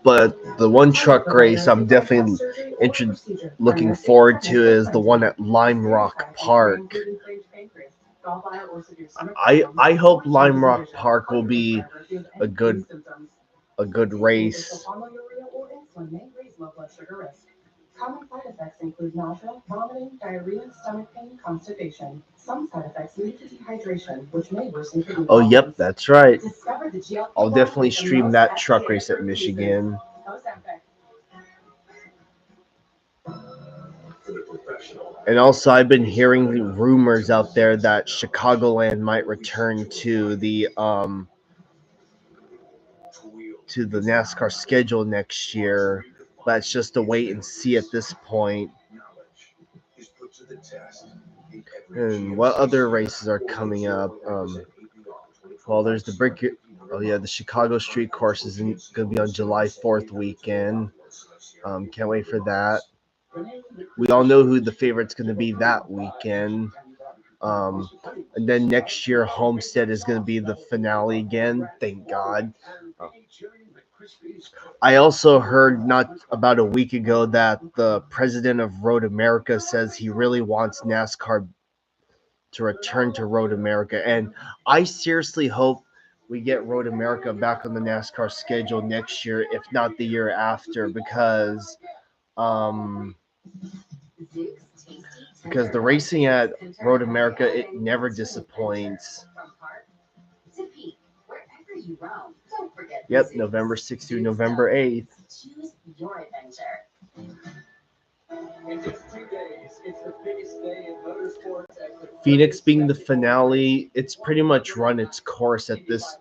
Speaker 1: But the one truck race I'm definitely looking forward to is the one at Lime Rock Park. I hope Lime Rock Park will be a good race.
Speaker 11: Common side effects include nausea, vomiting, diarrhea, stomach pain, constipation. Some side effects lead to dehydration, which may worsen kidney
Speaker 1: Oh,
Speaker 11: problems.
Speaker 1: yep, that's right.
Speaker 11: Discover the GLP-1
Speaker 1: I'll definitely
Speaker 11: with the
Speaker 1: stream
Speaker 11: most
Speaker 1: that truck
Speaker 11: FDA
Speaker 1: race at
Speaker 11: approved uses.
Speaker 1: Michigan.
Speaker 11: Ozempic.
Speaker 10: For the professional.
Speaker 1: And also, I've been hearing rumors out there that Chicagoland might return to the NASCAR schedule next year. But it's just a wait and see at this point. And what other races are coming up? Well, there's the the Chicago Street Course is going to be on July 4th weekend. Can't wait for that. We all know who the favorite's going to be that weekend. And then next year, Homestead is going to be the finale again. Thank God. I also heard not about a week ago that the president of Road America says he really wants NASCAR to return to Road America. And I seriously hope we get Road America back on the NASCAR schedule next year, if not the year after, because the racing at Road America, it never disappoints. Yep, November 6th through November 8th.
Speaker 4: Choose your adventure.
Speaker 14: In just 2 days, it's the biggest day in motorsports.
Speaker 1: Phoenix being the finale, it's pretty much run its course at this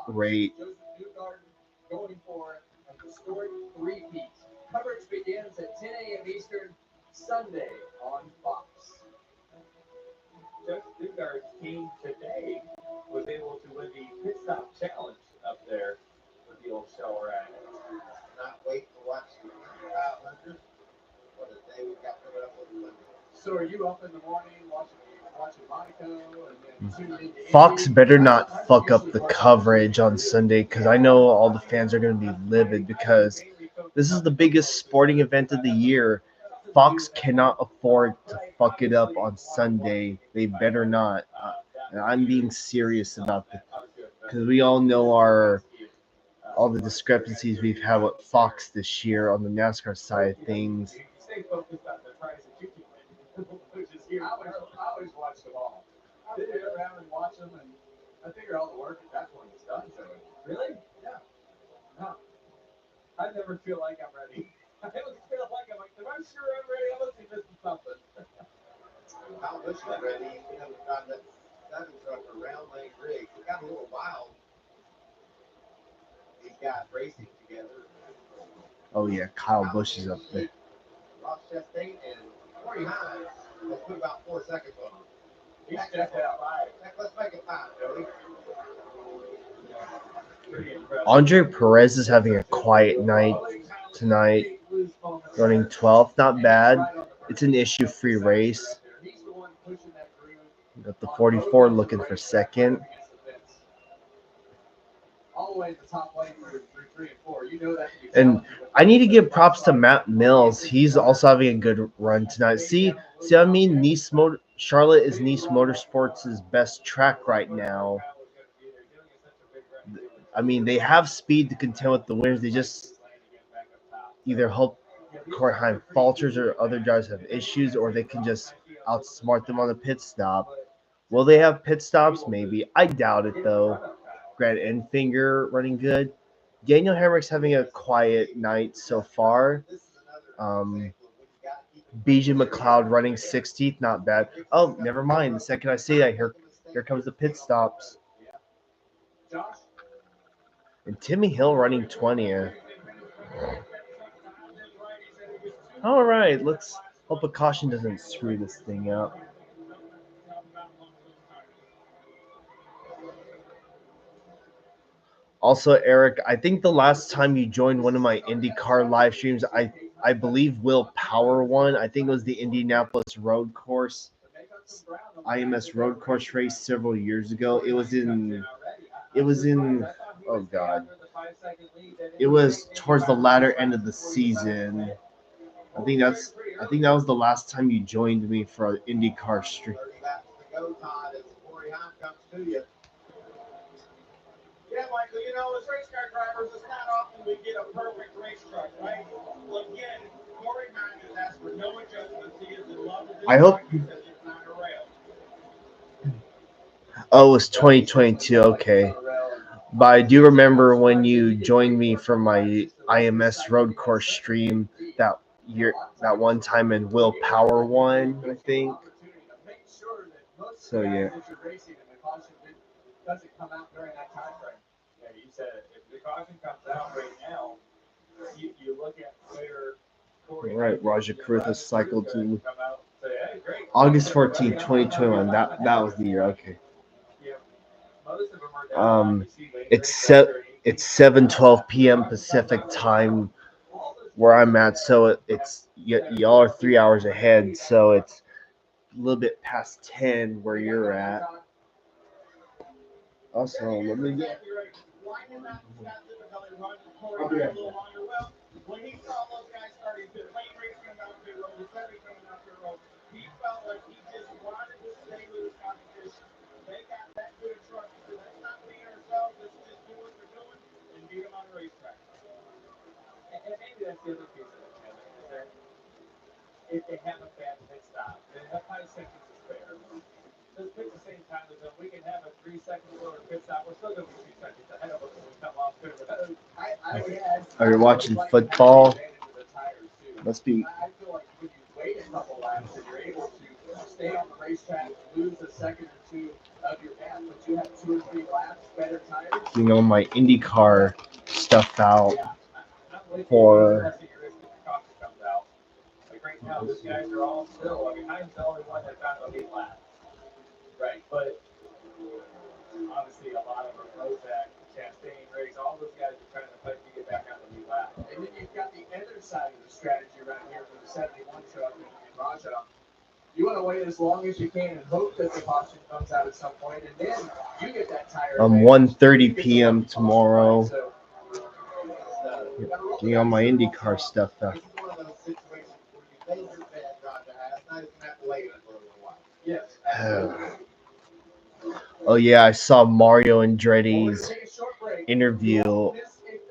Speaker 1: rate.
Speaker 14: Going for a historic repeat. Coverage begins at 10 a.m. Eastern, Sunday on Fox. Joseph Newgarden's team today was able to win the pit stop challenge up there with the old shell rack.
Speaker 12: Not wait to watch the 500. What a day we got coming up with Monday.
Speaker 14: So are you up in the morning watching Monaco and then tuned into
Speaker 1: Fox better not fuck up the coverage on Sunday, because I know all the fans are going to be livid, because this is the biggest sporting event of the year. Fox cannot afford to fuck it up on Sunday. They better not. And I'm being serious about this, because we all know all the discrepancies we've had with Fox this year on the NASCAR side of things.
Speaker 14: stay focused on the prize that you can win, which is huge. I always watch them all. Did you ever have and watch them? And I figure all the work at that point is done. So really, yeah. No, I never feel like I'm ready. I always feel like I'm sure I'm ready. I must be missing something.
Speaker 12: How much is ready? You know, drive that 7 truck around lane rig. It got a little wild. These guys racing together.
Speaker 1: Oh yeah, Kyle Busch is up there.
Speaker 12: Ross Chastain and Corey Hines. Let's put about 4 seconds on him.
Speaker 14: He's just at 5.
Speaker 12: Let's make it 5, Jody.
Speaker 1: Andre Perez is having a quiet night tonight, running 12th. Not bad. It's an issue-free race. Got the 44 looking for second.
Speaker 14: All the way at the top lane for 3 and 4. You know that.
Speaker 1: And I need to give props to Matt Mills. He's also having a good run tonight. See what I mean? Charlotte is Nice Motorsports' best track right now. I mean, they have speed to contend with the winners. They just either hope Corey Heim falters or other drivers have issues, or they can just outsmart them on the pit stop. Will they have pit stops? Maybe. I doubt it, though. Grant Enfinger running good. Daniel Hemrick's having a quiet night so far. BJ McLeod running 16th, not bad. Oh, never mind. The second I say that, here comes the pit stops. And Timmy Hill running 20th. All right, let's hope a caution doesn't screw this thing up. Also, Eric, I think the last time you joined one of my IndyCar live streams, I I believe Will Power won. I think it was the Indianapolis Road Course, IMS Road Course race several years ago. It was in, oh God, it was towards the latter end of the season. I think that was the last time you joined me for an IndyCar stream.
Speaker 5: Yeah, Michael, you know, as race car drivers, it's not often we get a perfect race truck, right? Well, again, Corey Heim has asked for no adjustments. He is in love with this
Speaker 1: I hope.
Speaker 5: truck because it's not a rail.
Speaker 1: Oh, it was 2022. Okay. But I do remember when you joined me for my IMS road course stream that year, that one time, in Will Power won, I think. So yeah.
Speaker 14: Doesn't come out during that time frame. Yeah, you said if the caution comes out right now, you look at where.
Speaker 1: All right, Raja Karutha cycled to August 14th, 2021. That was the year. Okay. It's 7:12 p.m. Pacific time where I'm at, so it's y'all are 3 hours ahead, so it's a little bit past 10 where you're at. Also, let me get.
Speaker 5: When he saw those guys starting pit lane racing about pit road, the Chevy coming out pit road, he felt like he just wanted to stay with his competition. They got that good truck. He said, let's not beat ourselves. Let's just do what we're doing and beat them on the racetrack.
Speaker 14: And maybe that's the other piece of it, Kevin, is that if they have a bad pit stop, they have 5 seconds to spare. Let's pick the same time as them. We can have a 3 second slower pit stop. We're still going to be 2 seconds ahead of them when we come off pit road.
Speaker 1: Are you watching football? Must be.
Speaker 14: I feel like when you wait a couple laps and you're able to stay on the racetrack, lose a second or two of your gap, but you have 2 or 3 laps, better tires.
Speaker 1: You know, my IndyCar stuff out for.
Speaker 14: Like right now, these guys are all still. I mean, Hines the only one that got the 8 laps. Right, but obviously a lot of them, Rozak, Chastain, Riggs, all those guys are trying to fight to get back on the lead lap. And then you've got the other side of the strategy around here for the 71 truck and Raja. You want to wait as long as you can and hope that the caution comes out at some point, and then you get that tire.
Speaker 1: 1:30 p.m. tomorrow. Getting all my IndyCar stuff out. Oh yeah, I saw Mario Andretti's interview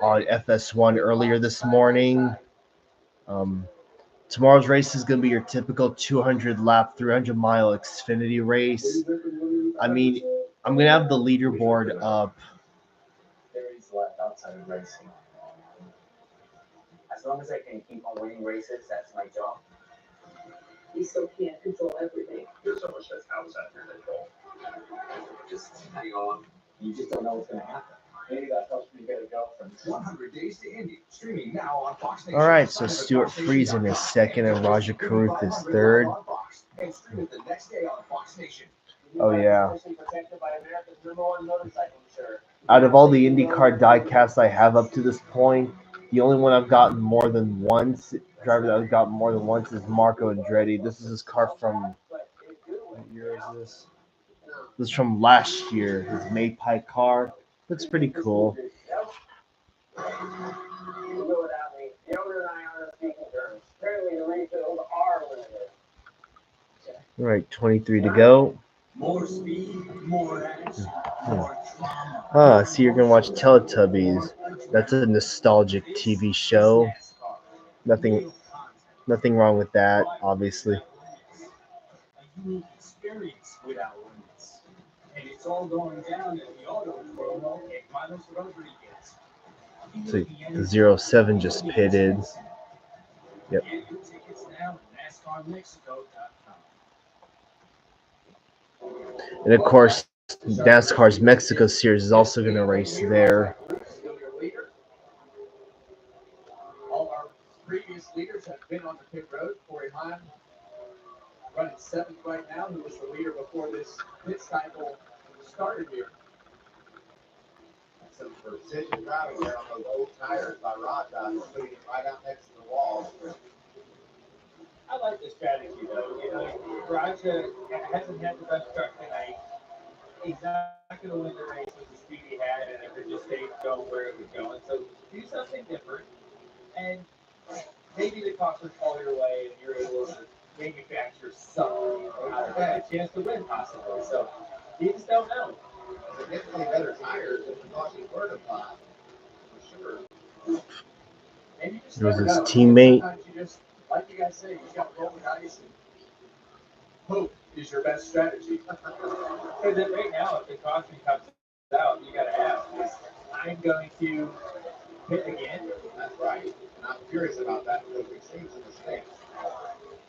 Speaker 1: on FS1 earlier this morning. Tomorrow's race is going to be your typical 200 lap, 300 mile Xfinity race. I mean, I'm going to have the leaderboard up.
Speaker 16: There's left outside of racing. As long as I can keep on winning races, that's my job.
Speaker 18: You still can't control everything.
Speaker 6: There's so much that's outside your control.
Speaker 16: Just hang on. You just don't know what's going to happen. Maybe that helps me get a go from 100 Days to Indy, streaming now on Fox Nation.
Speaker 1: All right, so Stuart Friesen is second and Raja Karuth is third.
Speaker 16: And stream it the next day on Fox Nation.
Speaker 1: Oh yeah. Out of all the IndyCar diecasts I have up to this point, the only one I've gotten more than once, driver that I've gotten more than once, is Marco Andretti. This is his car from, what year is this? This is from last year, his Maypike car. Looks pretty cool. All right, 23 to go.
Speaker 8: More speed, more action, more
Speaker 1: So you're gonna watch Teletubbies. That's a nostalgic TV show. Nothing wrong with that, obviously.
Speaker 10: A unique experience without limits. And it's all going down at the Auto Promo at Carlos Rodriguez.
Speaker 1: So the 07 just pitted. Yep.
Speaker 10: Get your tickets now at NASCARMexico.com.
Speaker 1: And of course, NASCAR's Mexico Series is also going to race there.
Speaker 14: All our previous leaders have been on the pit road. Corey Heim running 7th right now, who was the leader before this pit cycle started here. So
Speaker 12: some precision driving there on those old tires by Raja, putting it right out next to the wall.
Speaker 15: I like the strategy though. You know, Raja hasn't had the best truck tonight. He's not going to win the race with the speed he had, and if it just stayed going where it was going. So do something different, and maybe the caution fall your way, and you're able to manufacture something out of that, a chance to win possibly. So you just don't know.
Speaker 12: Significantly better tires if the caution were to fly, for sure.
Speaker 15: And you just
Speaker 1: It was
Speaker 15: never
Speaker 1: his
Speaker 15: know.
Speaker 1: teammate.
Speaker 15: Sometimes you just, like you guys say, you got to roll the dice, and hope is your best strategy. Because right now, if the caution comes out, you got to ask, is I'm going to hit again?
Speaker 12: That's right. And I'm curious about that because we've seen some mistakes.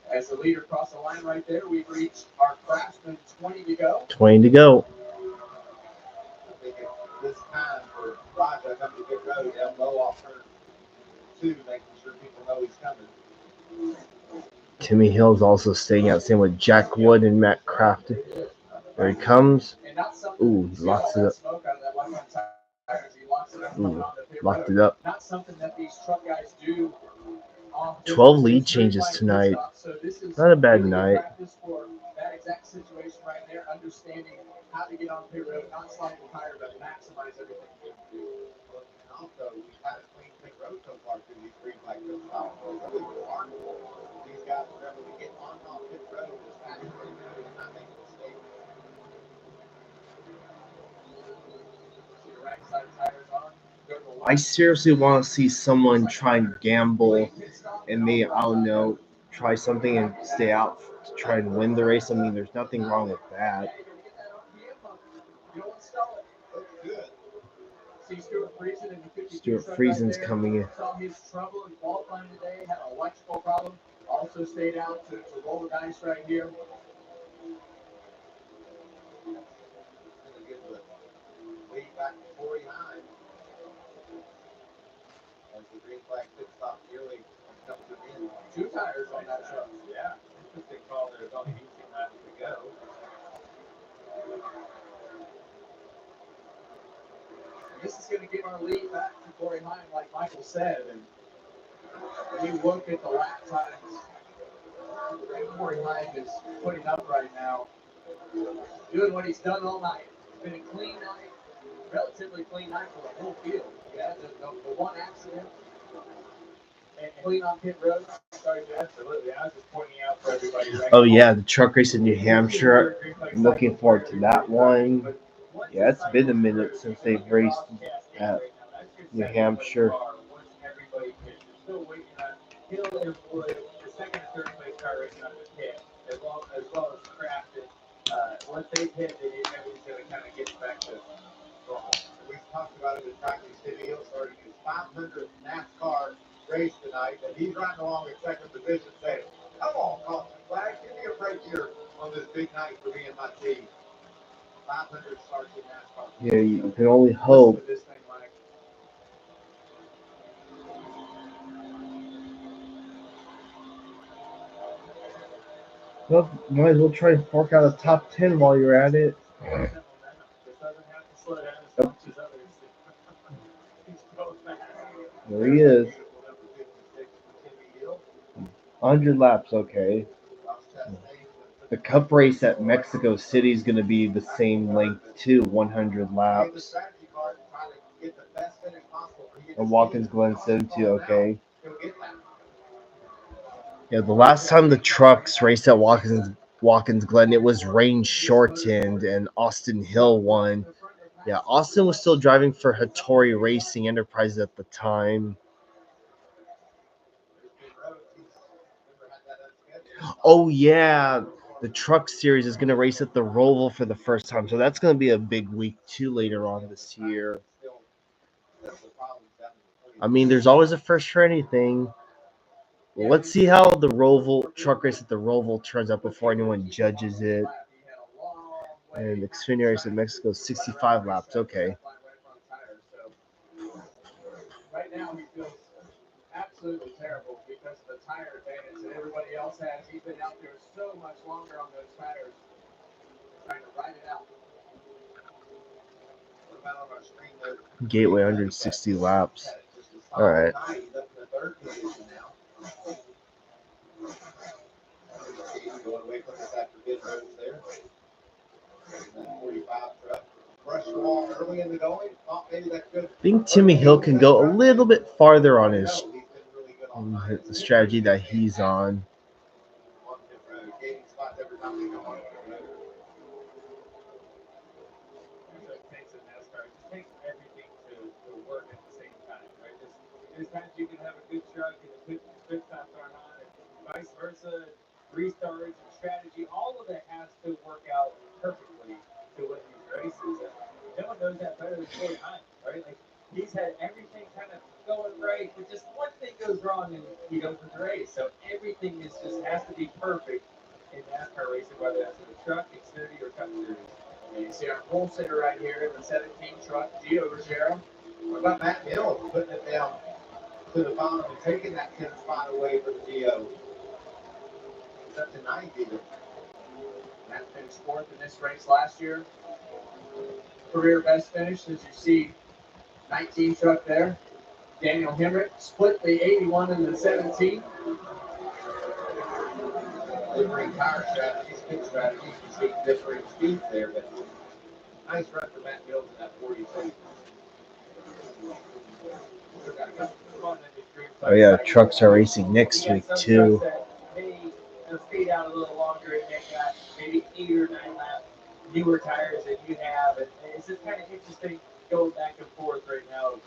Speaker 15: As the leader crossed the line right there, we've reached our Craftsman 20 to go.
Speaker 1: 20 to go.
Speaker 12: I think it's this time for Raja coming to pit road, they'll blow off turn 2, making sure people know he's coming.
Speaker 1: Timmy Hill's also staying out, same with Jack Wood and Matt Crafton. There he comes. Ooh, he locks it up. Ooh, locked it up.
Speaker 15: Not something that these truck guys do.
Speaker 1: 12 lead changes tonight. Not a bad night.
Speaker 15: For that exact situation right there, understanding how to get on pit road, not slide the tire, but maximize everything you can do.
Speaker 12: And also, we've had a clean pit road so far through these green flag pit stops. So it's really remarkable. These guys are able to get on and off pit road as fast as they do and not make a mistake.
Speaker 15: See the right side tires on.
Speaker 1: I seriously want to see someone try and gamble and maybe, I don't know, try something and stay out to try and win the race. I mean, there's nothing wrong with that.
Speaker 15: You don't want to stall it.
Speaker 12: Looks good.
Speaker 15: See Stuart Friesen in the 52
Speaker 1: Stuart
Speaker 15: truck
Speaker 1: Friesen's
Speaker 15: right there.
Speaker 1: coming in.
Speaker 15: Saw his trouble in qualifying today, had an electrical problem. Also stayed out to roll the dice right here.
Speaker 12: Gonna give the lead back to Corey Hine. As the green flag pit stop nearly comes to an end.
Speaker 15: 2 tires on that truck.
Speaker 12: Yeah, interesting call there. There's only 18 laps to go.
Speaker 15: This is going to give our lead back to Corey Hine, like Michael said. And you look at the lap times that Corey Hine is putting up right now, doing what he's done all night. It's been a clean night, relatively clean night for the whole field. Yeah, the one accident and clean on pit road.
Speaker 12: Absolutely. I was just pointing out for everybody right
Speaker 1: Oh, yeah, the truck race in New Hampshire. I'm looking forward to that one. Yeah, it's been a minute since they've raced at New Hampshire.
Speaker 15: Still waiting on Hill and Wood, the second and third place car racing on the pit, as well as Craftsman. Once they hit, everybody's going to kind of get back to normal.
Speaker 12: We've talked about it in practice. Timmy Hill starting his 500th NASCAR race tonight, and he's riding along in second position saying, come on, caution flag, give me a break here on this big night for me and my team. 500 starts in NASCAR.
Speaker 1: Yeah, you can only hope.
Speaker 15: This thing, Mike.
Speaker 1: Well, might as well try and fork out a top 10 while you're at it.
Speaker 15: This doesn't have to slow down as much as others. He's so fast.
Speaker 1: There he is. 100 laps, okay. The Cup race at Mexico City is going to be the same length too, 100 laps. And Watkins Glen 72, okay. Yeah, the last time the trucks raced at Watkins Glen, it was rain shortened and Austin Hill won. Yeah, Austin was still driving for Hattori Racing Enterprises at the time. Oh, yeah. The truck series is going to race at the Roval for the first time. So that's going to be a big week, too, later on this year. I mean, there's always a first for anything. Well, let's see how the Roval truck race at the Roval turns out before anyone judges it. And Xfinity race in Mexico, 65 laps. Okay.
Speaker 15: Right now, he feels absolutely terrible because of the tire advantage that everybody else has. He's been out there so much longer on those tires, trying to ride it out.
Speaker 12: found on our screen there.
Speaker 1: Gateway 160 laps. All right.
Speaker 12: He's up in the third position now. Going away from us after mid roads there. That 45 truck. Brushed the wall early in the going. Thought maybe that could.
Speaker 1: I think Timmy Hill can go a little bit farther on his the strategy that he's on.
Speaker 12: Gaining spots every time we come on pit road.
Speaker 3: That's what it takes in NASCAR. It just takes everything to work at the same time, right? There's times you can have a good truck and the pit stops aren't on, and vice versa. Restarts and strategy, all of it has to work out perfectly to win these races. And no one knows that better than Corey Hines, right? Like he's had everything kind of going right, but just one thing goes wrong and he doesn't race. So everything is just has to be perfect in NASCAR racing, whether that's in the truck, Xfinity, or Cup Series.
Speaker 14: And you see our pole sitter right here in the 17 truck, Gio Ruggiero.
Speaker 12: What about Matt Hill putting it down to the bottom and taking that 10th spot away from Gio? It's up to 9 even.
Speaker 14: Matt finished fourth in this race last year. Career best finish, as you see, 19 truck there. Daniel Hemrick split the 81 and the 17.
Speaker 12: Differing tire strategies, pit strategies, you see differing speeds there, but nice run for Matt Mills in that 42.
Speaker 1: Oh yeah, trucks are racing next week too.
Speaker 3: They'll stay down a little longer and they got maybe 8 or 9 lap newer tires than you have, and it's just kind of interesting going back and forth right now.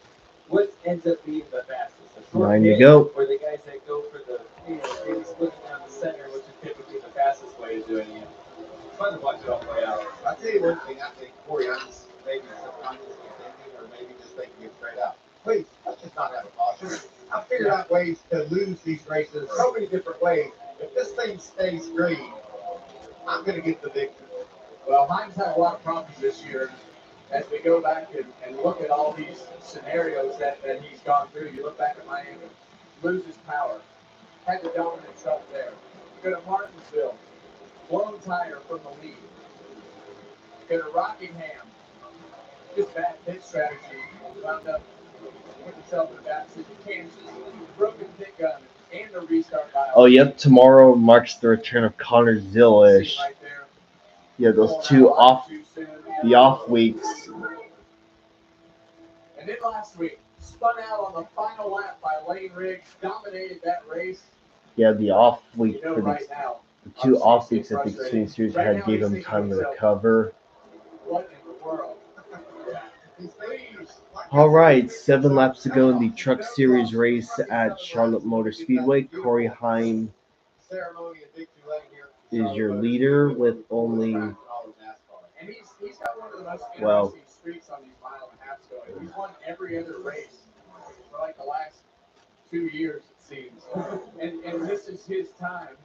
Speaker 3: What ends up being the fastest? A short
Speaker 1: 9 to
Speaker 3: hit,
Speaker 1: go.
Speaker 3: or the guys that go for the maybe splitting down the center, which is typically the fastest way of doing it. Fun to watch it all play out.
Speaker 12: I'll tell you one thing, I think Corey Hines maybe subconsciously thinking, or maybe just thinking it straight out. Please, let's just not have a caution. I've figured out ways to lose these races so many different ways. If this thing stays green, I'm going to get the victory.
Speaker 14: Well, Hines had a lot of problems this year. As we go back and look at all these scenarios that he's gone through, you look back at Miami, loses power, had the dominant truck there. Go to Martinsville, blown tire from the lead. Go to Rockingham, just bad pit strategy. Wound up putting himself in the backseat of Kansas, broken pit gun, and a restart by.
Speaker 1: Oh yep, tomorrow marks the return of Connor Zillish.
Speaker 14: Right there.
Speaker 1: Yeah, those two off weeks.
Speaker 14: And then last week, spun out on the final lap by Lane Riggs, dominated that race.
Speaker 1: Yeah, the off week
Speaker 14: You know,
Speaker 1: for
Speaker 14: right now,
Speaker 1: the 2 off weeks at the Xfinity Series had gave him time to recover.
Speaker 14: What in the world?
Speaker 1: All right, 7 laps to go in the Truck Series race at Charlotte Motor Speedway. Corey Heim is your leader with only,
Speaker 14: And he's got one of the most
Speaker 1: well,
Speaker 14: interesting streaks on these mile and a half going. He's won every other race for like the last 2 years, it seems. And this is his time.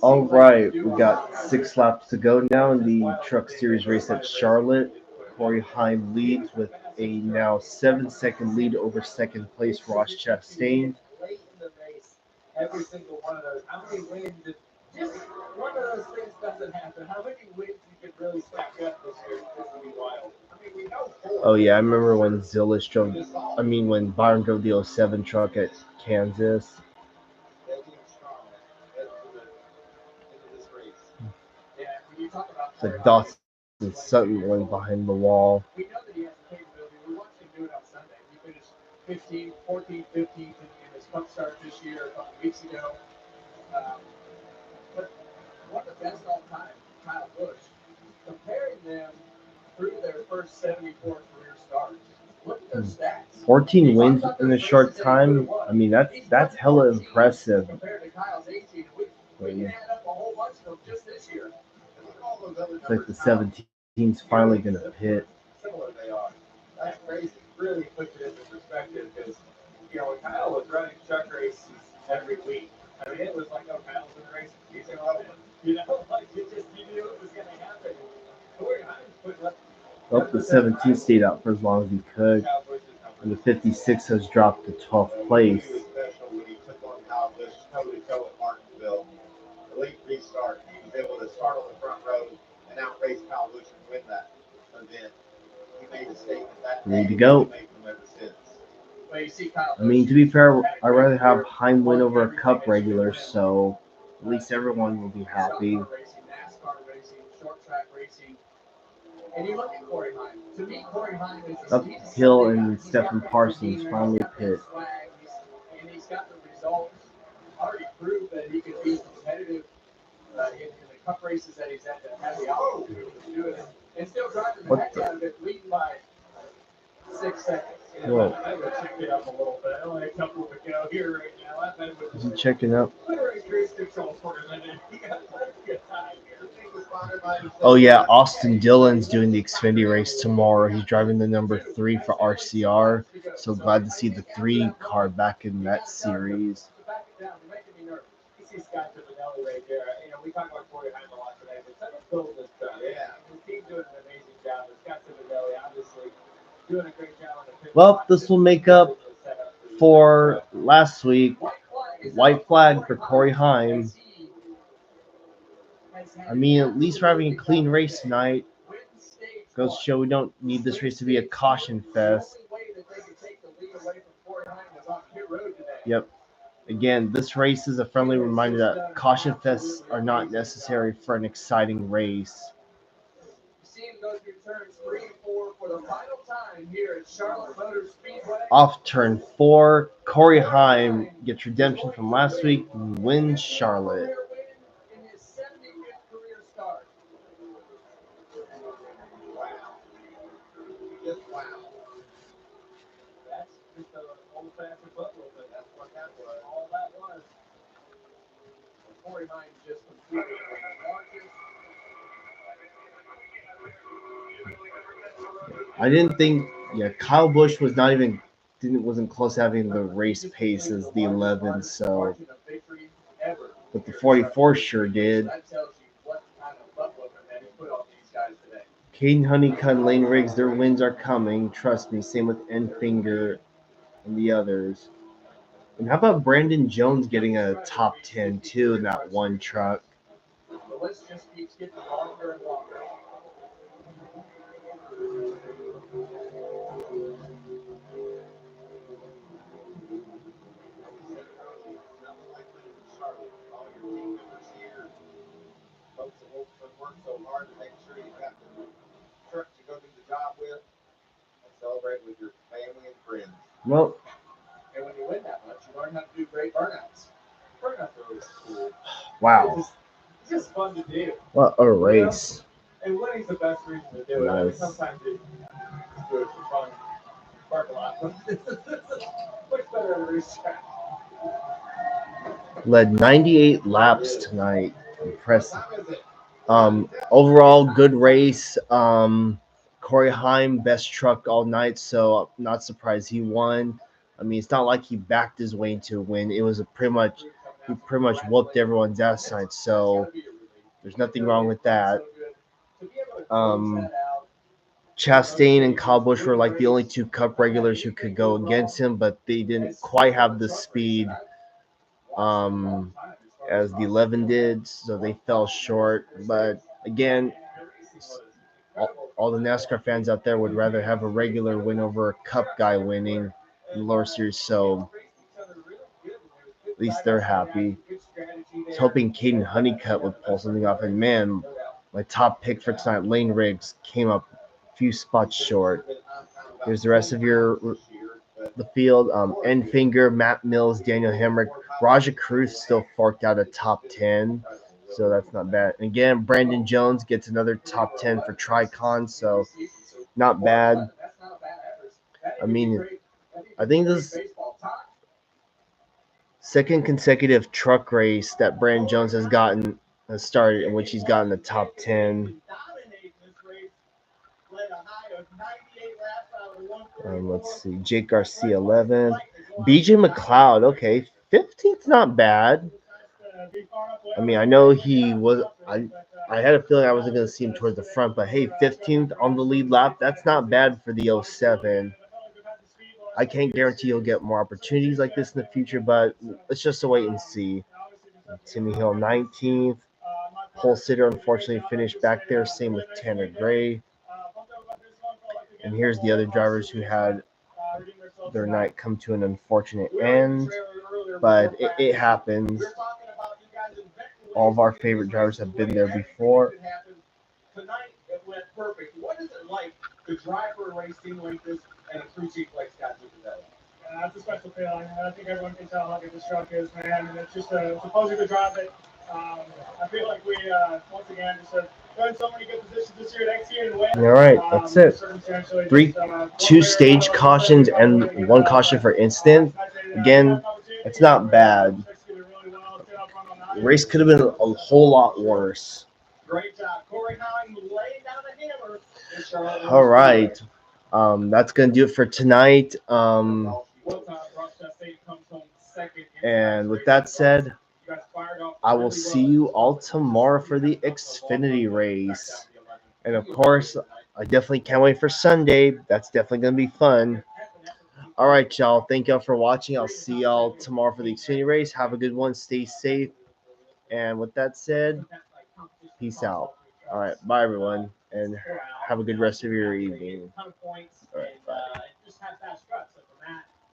Speaker 1: all right, we got 6 laps to go now in the Truck Series race at Charlotte. Corey Heim leads with a now 7-second lead over second place Ross Chastain.
Speaker 3: Late in the race, every single one of those. How many wins? If just one of those things doesn't happen, how many wins you could really stack up this year? This would be wild. I mean, we know 4.
Speaker 1: Oh yeah, I remember when Zillish drove. When Byron drove the 07 truck at Kansas.
Speaker 14: Yeah, when you talk about
Speaker 1: It's like Dawson Sutton went behind the wall.
Speaker 14: we know that he has the capability. We watched him do it on Sunday. He finished 14th, 15th in his cup start this year a couple weeks ago. But one of the best all time, Kyle Busch, comparing them through their first 74 career starts. Look at their stats.
Speaker 1: 14 wins in a short time. I mean, that's hella impressive.
Speaker 14: Compared to Kyle's 18, we can add up a whole bunch of them just this year.
Speaker 1: It's like the 17's finally going to pit.
Speaker 12: Similar they are. That's crazy. Really puts it into perspective because, Kyle was running truck races every week. I mean, it was like, oh, Kyle's in the race. He's going to win. Like you knew it was going to happen. Corey Hines put up.
Speaker 1: Well, the 17 stayed out for as long as he could. And the 56 has dropped to 12th place.
Speaker 12: He was special when he took on Kyle Busch toe-to-toe at Martinsville. Elite restart. He was able to start on the front row and outrace Kyle Busch and win that. made a statement that
Speaker 1: Need to
Speaker 12: day,
Speaker 1: go.
Speaker 12: made them ever since.
Speaker 14: Well, you see Kyle
Speaker 1: I mean, to be fair, I'd rather have Heim win over a Cup regular, so at least everyone will be happy.
Speaker 14: Racing, NASCAR racing, short track racing. And you look at Corey Heim. To me, Corey Heim is
Speaker 1: Uphill and Stephen Parsons finally pit.
Speaker 14: And he's got the results. Already proved that he could be competitive in the Cup races that he's had the opportunity to do it, and still driving the heck out of it, leading by 6 seconds.
Speaker 1: Whoa.
Speaker 14: I would check it up a little bit. Only a couple to go here right now. I bet it was
Speaker 1: Is he checking up?
Speaker 14: literally cruise control for a minute. He got plenty of time here.
Speaker 1: Oh yeah, Austin Dillon's doing the Xfinity race tomorrow. He's driving the number 3 for RCR. So glad to see the 3 car back in that series.
Speaker 14: Back it down. You're making me nervous. You see Scott Ciminelli right there. You know, we talk about Corey Heim a lot today, but someone's building this stuff. Yeah. The team's doing an amazing job. But Scott Ciminelli, obviously, doing a great job on the pit.
Speaker 1: Well, this will make up for last week. White flag for Corey Heim. I mean, at least we're having a clean race tonight. Goes to show we don't need this race to be a caution fest. Yep. Again, this race is a friendly reminder that caution fests are not necessary for an exciting race. Off turn 4, Corey Heim gets redemption from last week and wins Charlotte.
Speaker 12: Wow. That's just an old-fashioned butt whooping. That's what that was. All that was.
Speaker 14: Corey Heim just completed the largest.
Speaker 1: I didn't think, Kyle Busch was wasn't close to having the race pace as the 11, so, but the 44 sure did.
Speaker 14: That tells you what kind of butt whooping that he put on these guys today.
Speaker 1: Caden Honeycutt and Lane Riggs, their wins are coming. Trust me. Same with Enfinger and the others. And how about Brandon Jones getting a top 10 too in that one truck?
Speaker 14: The list just keeps getting longer and longer.
Speaker 12: All your team members here, folks that work so hard to make sure you've got the truck to go do the job with, and celebrate with your family and friends.
Speaker 1: Well,
Speaker 14: and when you win that much, you learn how to do great burnouts. Burnouts are always cool.
Speaker 1: Wow.
Speaker 14: It's just fun to do.
Speaker 1: What a race.
Speaker 14: And winning's the best reason to do it.
Speaker 1: Nice.
Speaker 14: I mean, sometimes you do it for fun. Park a lot. Much better at a racetrack.
Speaker 1: Led 98 laps tonight. Impressive. Overall, good race. Corey Heim, best truck all night, so I'm not surprised he won. I mean, it's not like he backed his way into a win. It was he pretty much whooped everyone's ass tonight, so there's nothing wrong with that. Chastain and Kyle Busch were like the only 2 Cup regulars who could go against him, but they didn't quite have the speed as the 11 did, so they fell short. But again, all the NASCAR fans out there would rather have a regular win over a Cup guy winning in the lower series, so at least they're happy. I was hoping Caden Honeycutt would pull something off, and man, my top pick for tonight, Lane Riggs, came up a few spots short. Here's the rest of the field. Enfinger, Matt Mills, Daniel Hemrick, Raja Cruz still forked out a top 10, so that's not bad. And again, Brandon Jones gets another top 10 for Tricon, so not bad. I mean, I think this is second consecutive truck race that Brandon Jones has started in which he's gotten the top 10. Let's see. Jake Garcia 11th. BJ McLeod, okay, 15th, not bad. I mean, I know he was. I had a feeling I wasn't going to see him towards the front, but hey, 15th on the lead lap, that's not bad for the 07. I can't guarantee you'll get more opportunities like this in the future, but let's just wait and see. Timmy Hill 19th. Pole Sitter unfortunately finished back there. Same with Tanner Gray. And here's the other drivers who had their night come to an unfortunate end, but it happens. All of our favorite drivers have been there before.
Speaker 5: Tonight it went perfect. What is it like to drive for a race team like this and a crew chief like Scott today?
Speaker 3: That's a special feeling. I think everyone can tell how good this truck is, man. And it's just it's a pleasure to drive it. I feel like we, once again, just are in so many good positions this year, next year, and win.
Speaker 1: All right, that's it. Two stage cautions and one caution for incident. Again, it's not bad. The race could have been a whole lot worse.
Speaker 5: Great job. Corey Howing laying down the hammer.
Speaker 1: All right. That's going to do it for tonight. And with that said, I will see you all tomorrow for the Xfinity race. And of course, I definitely can't wait for Sunday. That's definitely going to be fun. All right, y'all. Thank y'all for watching. I'll see y'all tomorrow for the Xfinity race. Have a good one. Stay safe. And with that said, peace out. All right. Bye, everyone. And have a good rest of your evening. All right. Bye.